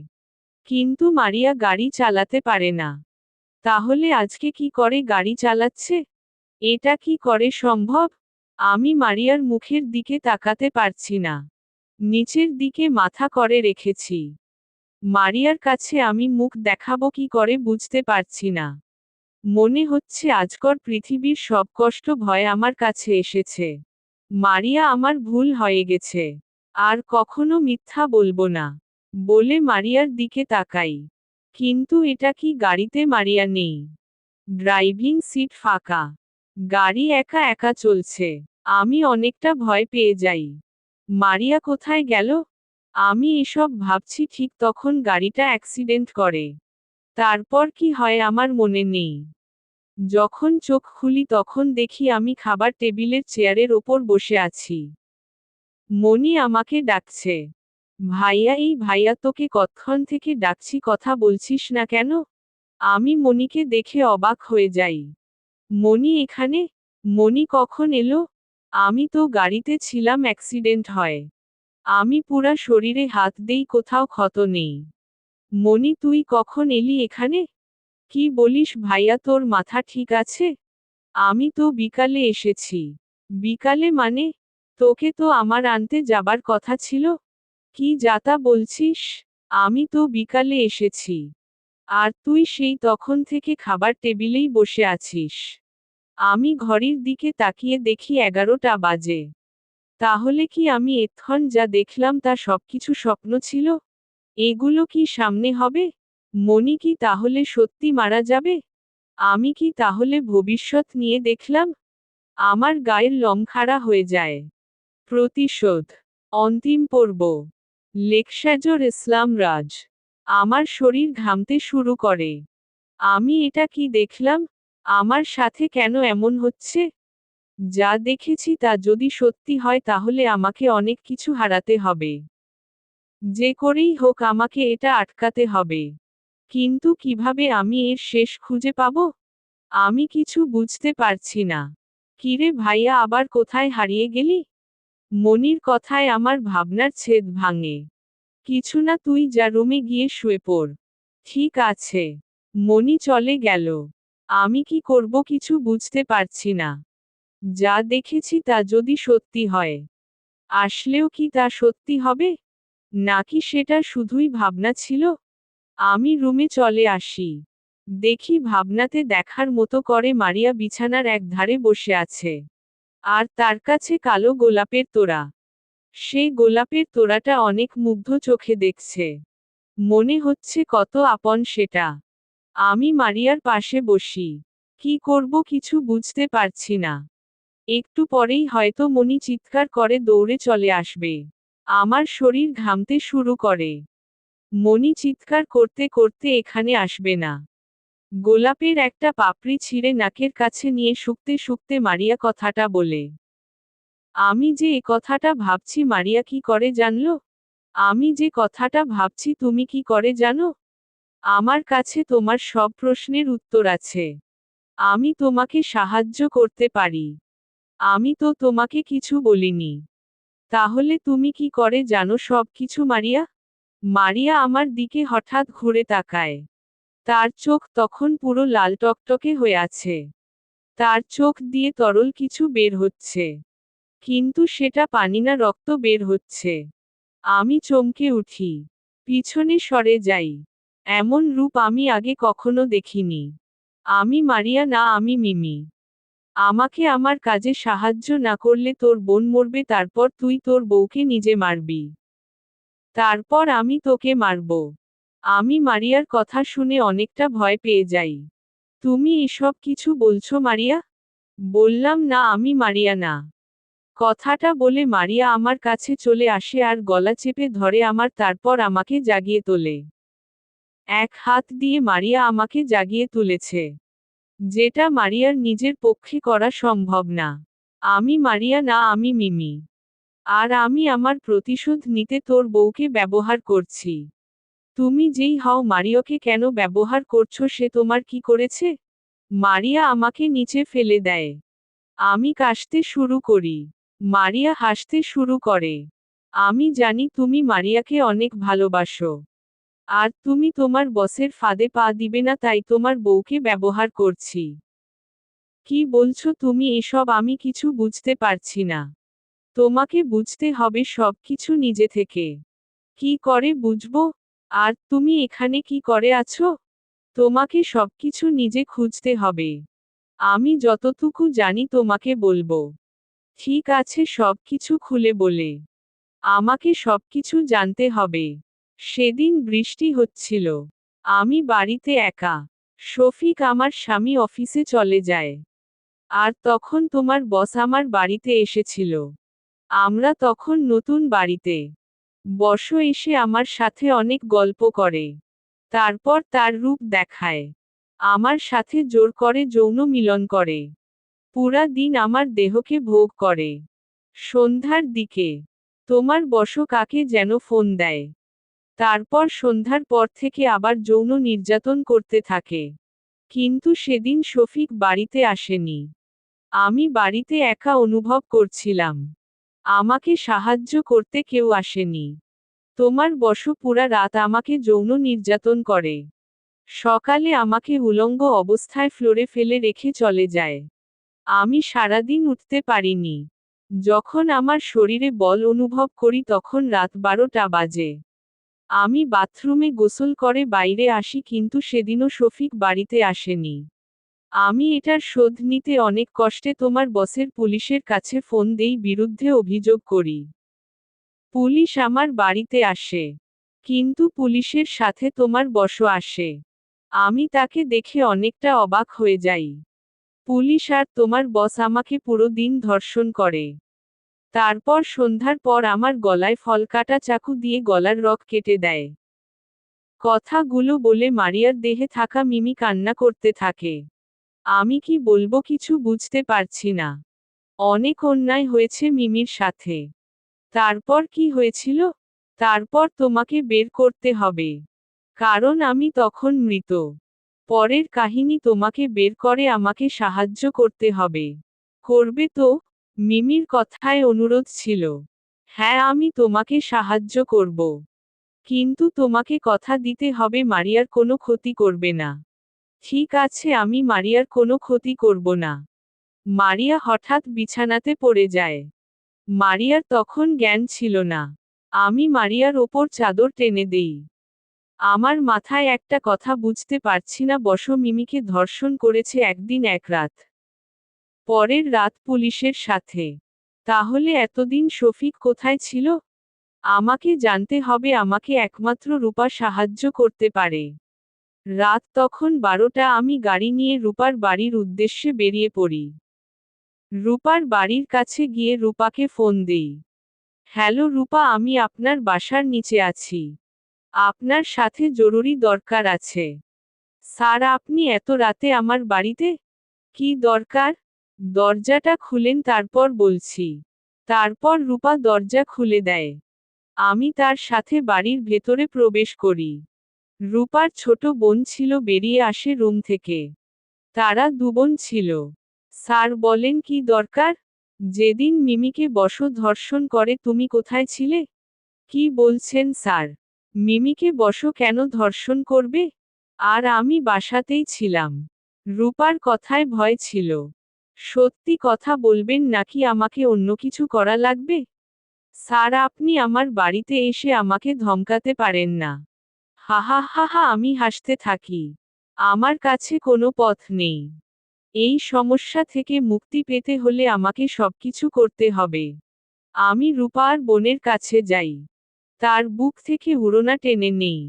কিন্তু মারিয়া গাড়ি চালাতে পারে না। তাহলে আজকে কি করে গাড়ি চালাচ্ছে? এটা কি করে সম্ভব? আমি মারিয়ার মুখের দিকে তাকাতে পারছি না। নিচের দিকে মাথা করে রেখেছি। মারিয়ার কাছে আমি মুখ দেখাবো কি করে বুঝতে পারছি না। মনে হচ্ছে আজকর পৃথিবীর সব কষ্ট ভয় আমার কাছে এসেছে। মারিয়া, আমার ভুল হয়ে গেছে। আর কখনো মিথ্যা বলবো না। বলে মারিয়ার দিকে তাকাই। কিন্তু এটা কি গাড়িতে মারিয়া নেই। ড্রাইভিং সিট ফাঁকা। গাড়ি একা একা চলছে। আমি অনেকটা ভয় পেয়ে যাই। মারিয়া কোথায় গেল? আমি এসব ভাবছি ঠিক তখন গাড়িটা অ্যাক্সিডেন্ট করে। তারপর কি হয় আমার মনে নেই। যখন চোখ খুলি তখন দেখি আমি খাবার টেবিলের চেয়ারের ওপর বসে আছি। মনি আমাকে ডাকছে। ভাইয়া, এই ভাইয়া, তোকে কতক্ষণ থেকে ডাকছি, কথা বলছিস না কেন? আমি মনিকে দেখে অবাক হয়ে যাই। মনি এখানে? মনি কখন এলো? আমি তো গাড়িতে ছিলাম, অ্যাক্সিডেন্ট হয়। আমি পুরা শরীরে হাত দেই, কোথাও ক্ষত নেই। মনি, তুই কখন এলি এখানে? কি বলিস ভাইয়া, তোর মাথা ঠিক আছে? আমি তো বিকালে এসেছি। বিকালে মানে? তোকে তো আমার আনতে যাবার কথা ছিল। কি যাতা বলছিস? আমি তো বিকালে এসেছি। আর তুই সেই তখন থেকে খাবার টেবিলেই বসে আছিস। আমি ঘড়ির দিকে তাকিয়ে দেখি 11টা বাজে। তাহলে কি আমি এতক্ষণ যা দেখলাম তা সবকিছু স্বপ্ন ছিল? এগুলো কি সামনে হবে? মনি কি তাহলে সত্যি মারা যাবে? আমি কি তাহলে ভবিষ্যৎ নিয়ে দেখলাম? আমার গায়ের লোম খাড়া হয়ে যায়। প্রতিশোধ। অন্তিম পর্ব। লেকসাজর ইসলাম রাজ। আমার শরীর ঘামতে শুরু করে। আমি এটা কি দেখলাম? আমার সাথে কেন এমন হচ্ছে? যা দেখেছি তা যদি সত্যি হয় তাহলে আমাকে অনেক কিছু হারাতে হবে। যে করেই হোক আমাকে এটা আটকাতে হবে। কিন্তু কিভাবে আমি এর শেষ খুঁজে পাব? আমি কিছু বুঝতে পারছি না। কিরে ভাইয়া, আবার কোথায় হারিয়ে গেলি? মনির কথায় আমার ভাবনার ছেদ ভাঙে। কিছু না, তুই যা, রুমে গিয়ে শুয়ে পড়। ঠিক আছে। মনি চলে গেল। আমি কি করব কিছু বুঝতে পারছি না। যা দেখেছি তা যদি সত্যি হয়, আসলেও কি তা সত্যি হবে? নাকি সেটা শুধুই ভাবনা ছিল? আমি রুমে চলে আসি। দেখি ভাবনাতে দেখার মতো করে মারিয়া বিছানার এক ধারে বসে আছে। আর তার কাছে কালো গোলাপের তোড়া। সেই গোলাপের তোড়াটা অনেক মুগ্ধ চোখে দেখছে। মনে হচ্ছে কত আপন সেটা। আমি মারিয়ার পাশে বসি। কি করব কিছু বুঝতে পারছি না। একটু পরেই হয়তো মনি চিৎকার করে দৌড়ে চলে আসবে। আমার শরীর ঘামতে শুরু করে। মনি চিৎকার করতে করতে এখানে আসবে না। গোলাপের একটা পাপড়ি ছিঁড়ে নাকের কাছে নিয়ে শুকতে শুকতে মারিয়া কথাটা বলে। আমি যে এ কথাটা ভাবছি মারিয়া কি করে জানলো? আমি যে কথাটা ভাবছি তুমি কি করে জানো? আমার কাছে তোমার সব প্রশ্নের উত্তর আছে। আমি তোমাকে সাহায্য করতে পারি। আমি তো তোমাকে কিছু বলিনি। তাহলে তুমি কি করে জানো সব কিছু মারিয়া? মারিয়া আমার দিকে হঠাৎ ঘুরে তাকায়। তার চোখ তখন পুরো লাল টকটকে হয়ে আছে। তার চোখ দিয়ে তরল কিছু বের হচ্ছে। কিন্তু সেটা পানি না, রক্ত বের হচ্ছে। আমি চমকে উঠি। পিছনে সরে যাই। এমন রূপ আমি আগে কখনো দেখিনি। আমি মারিয়া না, আমি মিমি। আমাকে আমার কাজে সাহায্য না করলে তোর বোন মরবে, তারপর তুই তোর বউকে নিজে মারবি। তারপর আমি তোকে মারব। আমি মারিয়ার কথা শুনে অনেকটা ভয় পেয়ে যাই। তুমি এসব কিছু বলছো মারিয়া? বললাম না আমি মারিয়া না। কথাটা বলে মারিয়া আমার কাছে চলে আসে আর গলা চেপে ধরে আমার, তারপর আমাকে জাগিয়ে তোলে। এক হাত দিয়ে মারিয়া আমাকে জাগিয়ে তুলেছে। যেটা মারিয়ার নিজের পক্ষে করা সম্ভব না। আমি মারিয়া না, আমি মিমি। আর আমি আমার প্রতিশোধ নিতে তোর বউকে ব্যবহার করছি। তুমি যেই হও মারিয়াকে কেন ব্যবহার করছো, সে তোমার কি করেছে? মারিয়া আমাকে নিচে ফেলে দেয়। আমি কাশতে শুরু করি। মারিয়া হাসতে শুরু করে। আমি জানি তুমি মারিয়াকে অনেক ভালোবাসো। আর তুমি তোমার বসের ফাঁদে পা দিবে না, তাই তোমার বউকে ব্যবহার করছি। কি বলছো তুমি এসব? আমি কিছু বুঝতে পারছি না। তোমাকে বুঝতে হবে সবকিছু নিজে থেকে। কি করে বুঝবো? আর তুমি এখানে কি করে আছো? তোমাকে সবকিছু নিজে খুঁজতে হবে। আমি যতটুকু জানি তোমাকে বলবো। ঠিক আছে, সবকিছু খুলে বলে। আমাকে সবকিছু জানতে হবে। সেদিন বৃষ্টি হচ্ছিল। আমি বাড়িতে একা। শফিক আমার স্বামী অফিসে চলে যায়। আর তখন তোমার বস আমার বাড়িতে এসেছিল। আমরা তখন নতুন বাড়িতে। বস এসে আমার সাথে অনেক গল্প করে। তারপর তার রূপ দেখায়। আমার সাথে জোর করে যৌন মিলন করে। পুরা দিন আমার দেহকে ভোগ করে। সন্ধ্যার দিকে তোমার বস কাকে যেন ফোন দেয়। তারপর সন্ধ্যার পর থেকে আবার যৌন নির্যাতন করতে থাকে। কিন্তু সেদিন শফিক বাড়িতে আসেনি। আমি বাড়িতে একা অনুভব করছিলাম। আমাকে সাহায্য করতে কেউ আসেনি। তোমার বস পুরা রাত আমাকে যৌন নির্যাতন করে। সকালে আমাকে উলঙ্গ অবস্থায় ফ্লোরে ফেলে রেখে চলে যায়। আমি সারাদিন উঠতে পারিনি। যখন আমার শরীরে বল অনুভব করি তখন রাত 12টা বাজে। আমি বাথরুমে গোসল করে বাইরে আসি, কিন্তু সেদিনও শফিক বাড়িতে আসেনি। আমি এটার শোধ নিতে অনেক কষ্টে তোমার বসের পুলিশের কাছে ফোন দেই, বিরুদ্ধে অভিযোগ করি। পুলিশ আমার বাড়িতে আসে। কিন্তু পুলিশের সাথে তোমার বসও আসে। আমি তাকে দেখে অনেকটা অবাক হয়ে যাই। পুলিশ আর তোমার বস আমাকে পুরো দিন ধর্ষণ করে। তারপর সন্ধ্যার পর আমার গলায় ফলকাটা চাকু দিয়ে গলার রগ কেটে দেয়। কথাগুলো বলে মারিয়ার দেহে থাকা মিমি কান্না করতে থাকে। আমি কি বলবো কিছু বুঝতে পারছি না। অনেক অন্যায় হয়েছে মিমির সাথে। তারপর কি হয়েছিল? তারপর তোমাকে বের করতে হবে। কারণ আমি তখন মৃত। পরের কাহিনী তোমাকে বের করে আমাকে সাহায্য করতে হবে। করবে তো? মিমির কথায় অনুরোধ ছিল। হ্যাঁ, আমি তোমাকে সাহায্য করব। কিন্তু তোমাকে কথা দিতে হবে মারিয়ার কোনো ক্ষতি করবে না। ঠিক আছে, আমি মারিয়ার কোনো ক্ষতি করব না। মারিয়া হঠাৎ বিছানাতে পড়ে যায়। মারিয়ার তখন জ্ঞান ছিল না। আমি মারিয়ার ওপর চাদর টেনে দেই। আমার মাথায় একটা কথা বুঝতে পারছি না, বস মিমিকে ধর্ষণ করেছে একদিন এক রাত। পরের রাত পুলিশের সাথে। তাহলে এতদিন শফিক কোথায় ছিল? আমাকে জানতে হবে, আমাকে একমাত্র রূপা সাহায্য করতে পারে। রাত তখন 12টা, আমি গাড়ি নিয়ে রূপার বাড়ির উদ্দেশ্যে বেরিয়ে পড়ি। রূপার বাড়ির কাছে গিয়ে রূপাকে ফোন দেই। হ্যালো রূপা, আমি আপনার বাসার নিচে আছি। আপনার সাথে জরুরি দরকার আছে। স্যার, আপনি এত রাতে আমার বাড়িতে? কি দরকার? দরজাটা খুলেন, তারপর বলছি। তারপর রূপা দরজা খুলে দেয়। আমি তার সাথে বাড়ির ভেতরে প্রবেশ করি। রূপার ছোট বোন ছিল, বেরিয়ে আসে রুম থেকে। তারা দুবোন ছিল। স্যার বলেন, কি দরকার? যেদিন মিমিকে বস ধর্ষণ করে তুমি কোথায় ছিলে? কি বলছেন স্যার? মিমিকে বস কেন ধর্ষণ করবে? আর আমি বাসাতেই ছিলাম। রূপার কথায় ভয় ছিল। সত্যি কথা বলবেন নাকি আমাকে অন্য কিছু করা লাগবে? স্যার, আপনি আমার বাড়িতে এসে আমাকে ধমকাতে পারেন না। হা হা হা হা, আমি হাসতে থাকি। আমার কাছে কোনো পথ নেই। এই সমস্যা থেকে মুক্তি পেতে হলে আমাকে সবকিছু করতে হবে। আমি রূপা আর বোনের কাছে যাই। তার বুক থেকে উড়না টেনে নেই।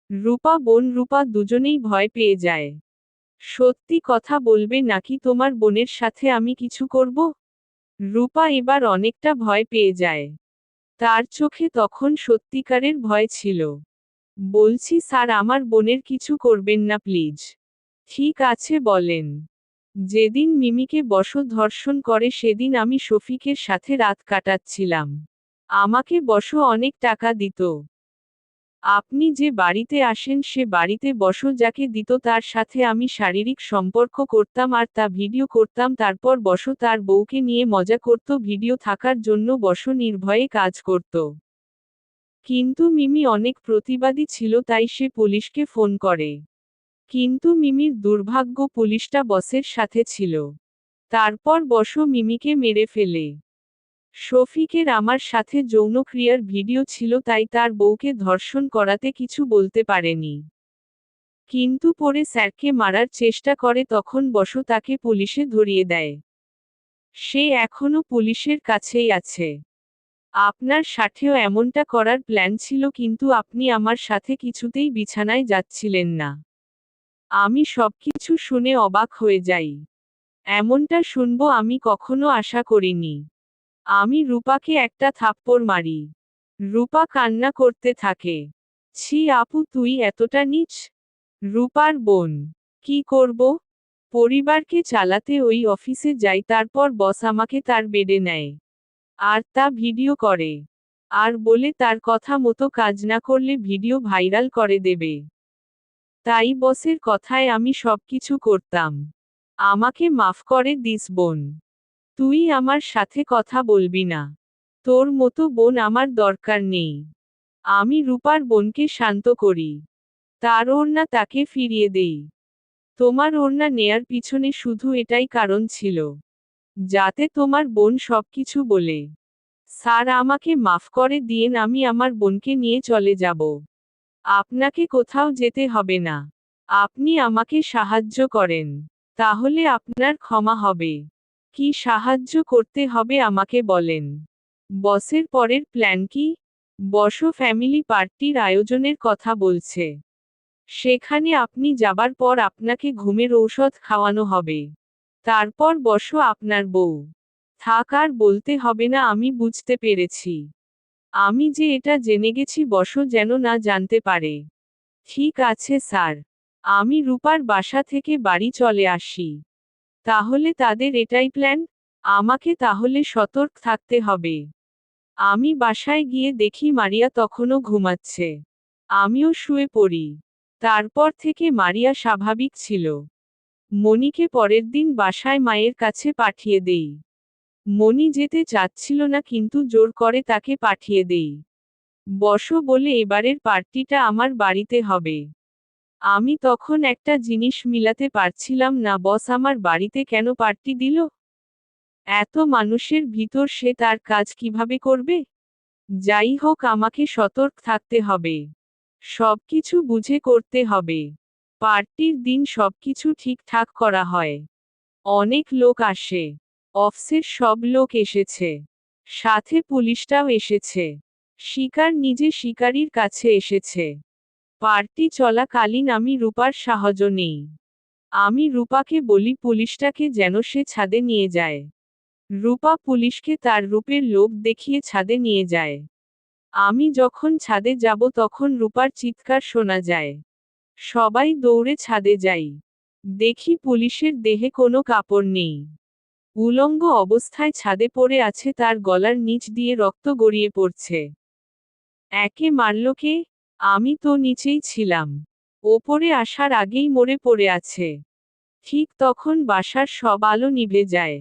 রূপা বোন রূপা দুজনেই ভয় পেয়ে যায়। সত্যি কথা বলবে নাকি তোমার বোনের সাথে আমি কিছু করব? রূপা এবার অনেকটা ভয় পেয়ে যায়। তার চোখে তখন সত্যিকারের ভয় ছিল। বলছি স্যার, আমার বোনের কিছু করবেন না প্লিজ। ঠিক আছে বলেন। যেদিন মিমিকে বস ধর্ষণ করে সেদিন আমি শফিকের সাথে রাত কাটাচ্ছিলাম। আমাকে বস অনেক টাকা দিত। আপনি যে বাড়িতে আসেন সে বাড়িতে বস যাকে দিত তার সাথে আমি শারীরিক সম্পর্ক করতাম আর তা ভিডিও করতাম। তারপর বস তার বউকে নিয়ে মজা করত। ভিডিও থাকার জন্য বস নির্ভয়ে কাজ করত। কিন্তু মিমি অনেক প্রতিবাদী ছিল, তাই সে পুলিশকে ফোন করে। কিন্তু মিমির দুর্ভাগ্য, পুলিশটা বসের সাথে ছিল। তারপর বস মিমিকে মেরে ফেলে। শফিকের আমার সাথে যৌনক্রিয়ার ভিডিও ছিল, তাই তার বউকে ধর্ষণ করাতে কিছু বলতে পারেনি। কিন্তু পরে স্যারকে মারার চেষ্টা করে, তখন বসু তাকে পুলিশে ধরিয়ে দেয়। সে এখনো পুলিশের কাছেই আছে। আপনার সাথেও এমনটা করার প্ল্যান ছিল, কিন্তু আপনি আমার সাথে কিছুতেই বিছানায় যাচ্ছিলেন না। আমি সবকিছু শুনে অবাক হয়ে যাই। এমনটা শুনবো আমি কখনো আশা করিনি। আমি রূপাকে একটা থাপ্পড় মারি। রূপা কান্না করতে থাকে। ছি আপু, তুই এতটা নীচ। রূপার বোন। কি করব? পরিবারকে চালাতে ওই অফিসে যাই, তারপর বস আমাকে তার বেডে নেয়। আর তা ভিডিও করে। আর বলে তার কথা মতো কাজ না করলে ভিডিও ভাইরাল করে দেবে। তাই বসের কথায় আমি সবকিছু করতাম। আমাকে মাফ করে দিস বোন। তুই আমার সাথে কথা বলবি না। তোর মতো বোন আমার দরকার নেই। আমি রূপার বোনকে শান্ত করি। তার ওড়না তাকে ফিরিয়ে দেই। তোমার ওড়না নেয়ার পিছনে শুধু এটাই কারণ ছিল, যাতে তোমার বোন সবকিছু বলে। স্যার, আমাকে মাফ করে দিয়েন, আমি আমার বোনকে নিয়ে চলে যাব। আপনাকে কোথাও যেতে হবে না। আপনি আমাকে সাহায্য করেন, তাহলে আপনার ক্ষমা হবে। কি সাহায্য করতে হবে আমাকে বলেন। বসের পরের প্ল্যান কি? বসো ফ্যামিলি পার্টির আয়োজনের কথা বলছে। সেখানে আপনি যাবার পর আপনাকে ঘুমের ঔষধ খাওয়ানো হবে। তারপর বসো আপনার বউ। থাক, আর বলতে হবে না, আমি বুঝতে পেরেছি। আমি যে এটা জেনে গেছি বসো যেন না জানতে পারে। ঠিক আছে স্যার। আমি রূপার বাসা থেকে বাড়ি চলে আসি। তাহলে তাদের এটাই প্ল্যান? আমাকে তাহলে সতর্ক থাকতে হবে। আমি বাসায় গিয়ে দেখি মারিয়া তখনও ঘুমাচ্ছে। আমিও শুয়ে পড়ি। তারপর থেকে মারিয়া স্বাভাবিক ছিল। মনিকে পরের দিন বাসায় মায়ের কাছে পাঠিয়ে দেই। মনি যেতে চাচ্ছিল না, কিন্তু জোর করে তাকে পাঠিয়ে দেই। বসো বলে এবারের পার্টিটা আমার বাড়িতে হবে। আমি তখন একটা জিনিস মিলাতে পারছিলাম না, বস আমার বাড়িতে কেন পার্টি দিল? এত মানুষের ভিতর সে তার কাজ কিভাবে করবে? যাই হোক, আমাকে সতর্ক থাকতে হবে। সবকিছু বুঝে করতে হবে। পার্টির দিন সবকিছু ঠিকঠাক করা হয়। অনেক লোক আসে। অফিসের সব লোক এসেছে। সাথে পুলিশটাও এসেছে। শিকার নিজে শিকারীর কাছে এসেছে। পার্টি চলাকালীন আমি রূপার সাহায্য নেই। আমি রূপাকে বলি পুলিশটাকে যেন সে ছাদে নিয়ে যায়। রূপা পুলিশকে তার রূপের লোভ দেখিয়ে ছাদে নিয়ে যায়। আমি যখন ছাদে যাব তখন রূপার চিৎকার শোনা যায়। সবাই দৌড়ে ছাদে যাই। দেখি পুলিশের দেহে কোনো কাপড় নেই। উলঙ্গ অবস্থায় ছাদে পড়ে আছে, তার গলার নিচ দিয়ে রক্ত গড়িয়ে পড়ছে। একে মারল কে? আমি তো নিচেই ছিলাম। ওপরে আসার আগেই মরে পড়ে আছে। ঠিক তখন বাসার সব আলো নিভে যায়।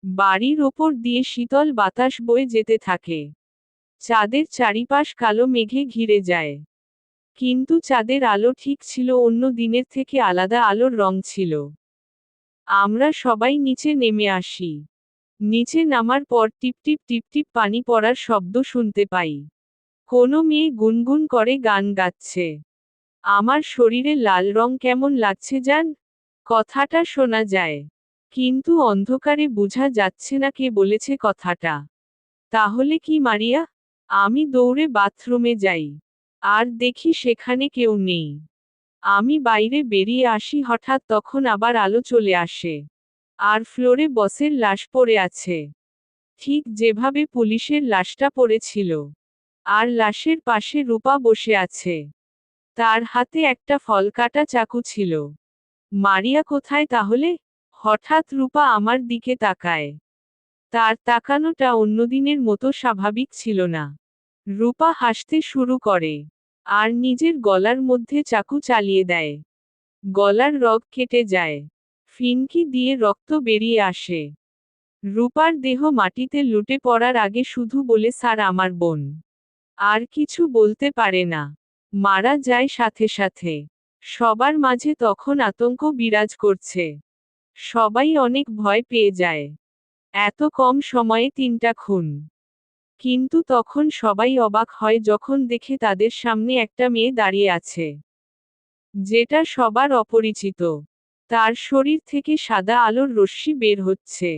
বাড়ির ওপর দিয়ে শীতল বাতাস বয়ে যেতে থাকে। চাঁদের চারিপাশ কালো মেঘে ঘিরে যায়। কিন্তু চাঁদের আলো ঠিক ছিল, অন্য দিনের থেকে আলাদা আলোর রং ছিল। আমরা সবাই নিচে নেমে আসি। নিচে নামার পর টিপটিপ টিপটিপ পানি পড়ার শব্দ শুনতে পাই। কোনো মেয়ে গুনগুন করে গান গাচ্ছে। আমার শরীরে লাল রং কেমন লাগছে জান? কথাটা শোনা যায়। কিন্তু অন্ধকারে বোঝা যাচ্ছে না কে বলেছে কথাটা। তাহলে কি মারিয়া? আমি দৌড়ে বাথরুমে যাই। আর দেখি সেখানে কেউ নেই। আমি বাইরে বেরিয়ে আসি, হঠাৎ তখন আবার আলো চলে আসে। আর ফ্লোরে বসের লাশ পড়ে আছে। ঠিক যেভাবে পুলিশের লাশটা পড়েছিল। আর লাশের পাশে রূপা বসে আছে। তার হাতে একটা ফলকাটা চাকু ছিল। মারিয়া কোথায় তাহলে? হঠাৎ রূপা আমার দিকে তাকায়। তার তাকানোটা অন্যদিনের মতো স্বাভাবিক ছিল না। রূপা হাসতে শুরু করে। আর নিজের গলার মধ্যে চাকু চালিয়ে দেয়। গলার রগ কেটে যায়। ফিনকি দিয়ে রক্ত বেরিয়ে আসে। রূপার দেহ মাটিতে লুটে পড়ার আগে শুধু বলে, স্যার আমার বোন। আর কিছু বলতে পারে না। মারা যায় সাথে সাথে। সবার মাঝে তখন আতঙ্ক বিরাজ করছে। সবাই অনেক ভয় পেয়ে যায়। এত কম সময়ে 3টা খুন। কিন্তু তখন সবাই অবাক হয় যখন দেখে তাদের সামনে একটা মেয়ে দাঁড়িয়ে আছে, যেটা সবার অপরিচিত। তার শরীর থেকে সাদা আলোর রশ্মি বের হচ্ছে,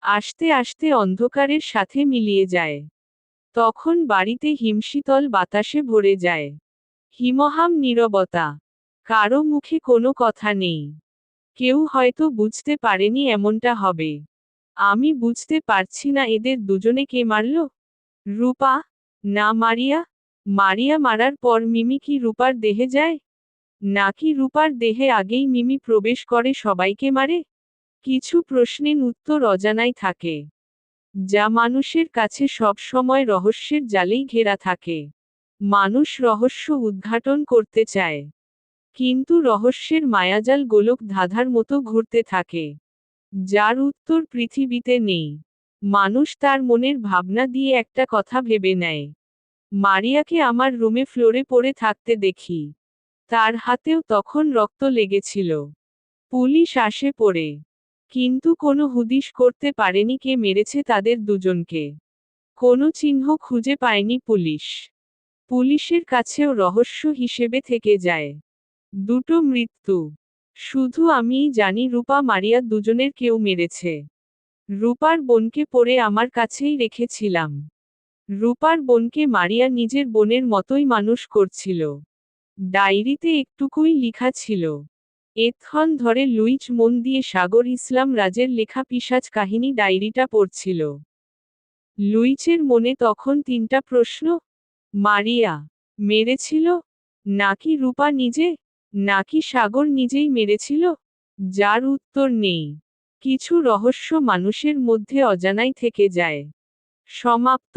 আস্তে আস্তে অন্ধকারের সাথে মিলিয়ে যায়। তখন বাড়িতে হিমশীতল বাতাসে ভরে যায়। হিমহাম নীরবতা। কারো মুখে কোনো কথা নেই। কেউ হয়তো বুঝতে পারেনি এমনটা হবে। আমি বুঝতে পারছি না এদের দুজনে কে মারল। রূপা? না মারিয়া? মারিয়া মারার পর মিমি কি রূপার দেহে যায়? নাকি রূপার দেহে আগেই মিমি প্রবেশ করে সবাইকে মারে? কিছু প্রশ্নের উত্তর অজানাই থাকে, যা মানুষের কাছে সব সময় রহস্যের জালেই ঘেরা থাকে। মানুষ রহস্য উদ্ঘাটন করতে চায়, কিন্তু রহস্যের মায়াজাল গোলক ধাঁধার মতো ঘুরতে থাকে, যার উত্তর পৃথিবীতে নেই। মানুষ তার মনের ভাবনা দিয়ে একটা কথা ভেবে নেয়। মারিয়াকে আমার রুমে ফ্লোরে পড়ে থাকতে দেখি। তার হাতেও তখন রক্ত লেগেছিল। পুলিশ আসে পড়ে, কিন্তু কোনো হুদিস করতে পারেনি কে মেরেছে তাদের দুজনকে। কোনো চিহ্ন খুঁজে পায়নি পুলিশ। পুলিশের কাছেও রহস্য হিসেবে থেকে যায় দুটো মৃত্যু। শুধু আমিই জানি রূপা মারিয়া দুজনের কেউ মেরেছে। রূপার বোনকে পড়ে আমার কাছেই রেখেছিলাম। রূপার বোনকে মারিয়া নিজের বোনের মতোই মানুষ করছিল। ডায়েরিতে একটুকুই লেখা ছিল। এতক্ষণ ধরে লুইচ মন দিয়ে সাগর ইসলাম রাজের লেখা পিশাচ কাহিনী ডায়েরিটা পড়ছিল। লুইচের মনে তখন 3টা প্রশ্ন। মারিয়া মেরেছিল? নাকি রূপা নিজে? নাকি সাগর নিজেই মেরেছিল? যার উত্তর নেই। কিছু রহস্য মানুষের মধ্যে অজানাই থেকে যায়। সমাপ্ত।